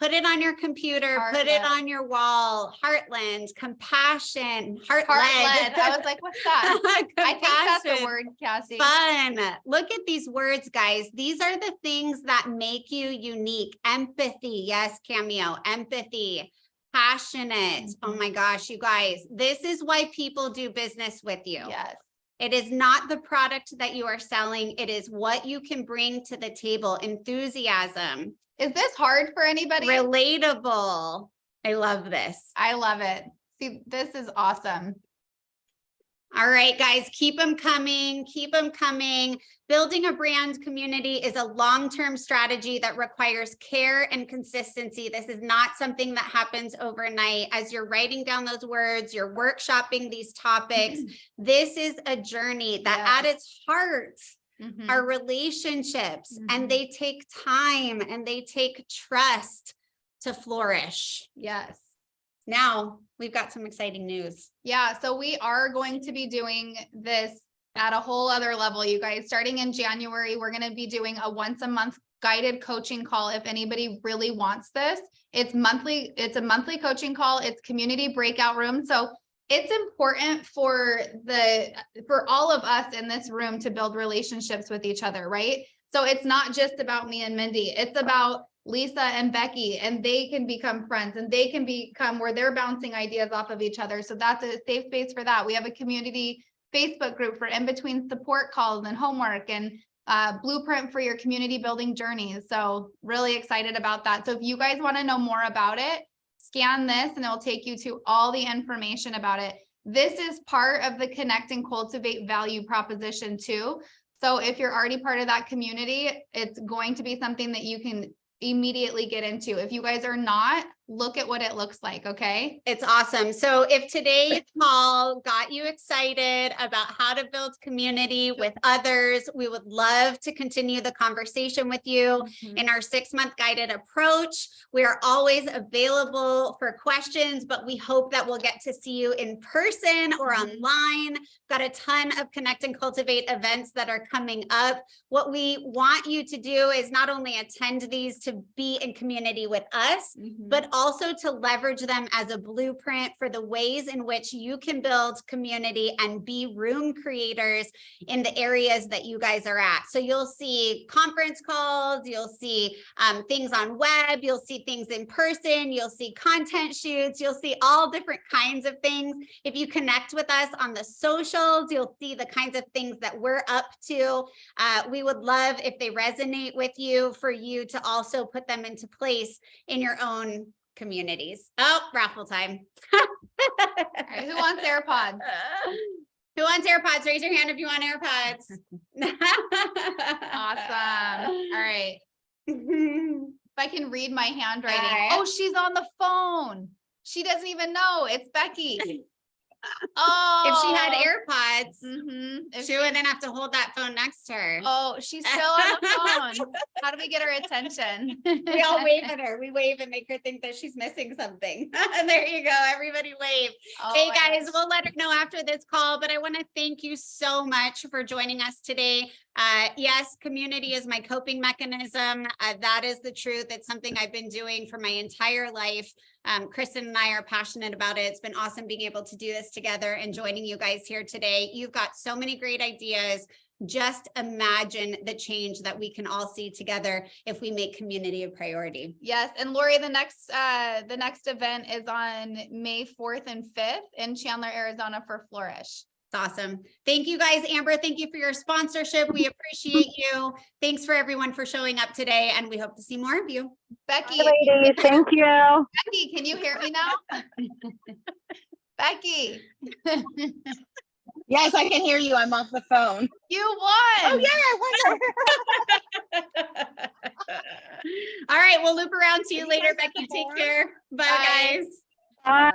Put it on your computer, put it on your wall. Heartland, compassion, heart-led. I was like, what's that? I think that's a word, Cassie. Fun. Look at these words, guys. These are the things that make you unique. Empathy. Yes, Cameo. Empathy. Passionate. Oh my gosh, you guys. This is why people do business with you. Yes. It is not the product that you are selling. It is what you can bring to the table. Enthusiasm. Is this hard for anybody? Relatable. I love this. I love it. See, this is awesome. All right, guys, keep them coming. Keep them coming. Building a brand community is a long-term strategy that requires care and consistency. This is not something that happens overnight. As you're writing down those words, you're workshopping these topics. This is a journey that at its heart are relationships, and they take time and they take trust to flourish. Yes. Now we've got some exciting news. Yeah. So we are going to be doing this at a whole other level, you guys. Starting in January, we're going to be doing a once a month guided coaching call. If anybody really wants this, it's monthly. It's a monthly coaching call. It's community breakout room. So it's important for all of us in this room to build relationships with each other, right? So it's not just about me and Mindy. It's about Lisa and Becky, and they can become friends, and they can become where they're bouncing ideas off of each other. So that's a safe space for that. We have a community Facebook group for in-between support calls and homework, and blueprint for your community building journeys. So really excited about that. So if you guys want to know more about it, scan this and it will take you to all the information about it. This is part of the Connect and Cultivate value proposition too. So if you're already part of that community, it's going to be something that you can immediately get into. If you guys are not, look at what it looks like. Okay. It's awesome. So if today's call got you excited about how to build community with others, we would love to continue the conversation with you in our 6-month guided approach. We are always available for questions, but we hope that we'll get to see you in person or online. Got a ton of Connect and Cultivate events that are coming up. What we want you to do is not only attend these to be in community with us, but also to leverage them as a blueprint for the ways in which you can build community and be room creators in the areas that you guys are at. So you'll see conference calls, you'll see things on web, you'll see things in person, you'll see content shoots, you'll see all different kinds of things. If you connect with us on the socials, you'll see the kinds of things that we're up to. We would love, if they resonate with you, for you to also put them into place in your own communities. Oh, raffle time. All right, who wants AirPods? Who wants AirPods? Raise your hand if you want AirPods. Awesome. All right. If I can read my handwriting. Oh, she's on the phone. She doesn't even know. It's Becky. Oh, if she had AirPods, she wouldn't have to hold that phone next to her. Oh, she's still on the phone. How do we get her attention? We all wave at her. We wave and make her think that she's missing something. There you go. Everybody wave. Oh, hey guys, we'll let her know after this call, but I want to thank you so much for joining us today. Yes, community is my coping mechanism. That is the truth. It's something I've been doing for my entire life. Kristen and I are passionate about it. It's been awesome being able to do this together and joining you guys here today. You've got so many great ideas. Just imagine the change that we can all see together if we make community a priority. Yes, and Lori, the next event is on May 4th and 5th in Chandler, Arizona for Flourish. It's awesome. Thank you guys, Amber. Thank you for your sponsorship. We appreciate you. Thanks for everyone for showing up today, and we hope to see more of you. Becky, Hi, ladies, thank you. Becky, can you hear me now? Becky. Yes, I can hear you. I'm off the phone. You won. Oh, yeah, I won. All right, we'll loop around to you later, Becky. Take care. Bye, guys. Bye.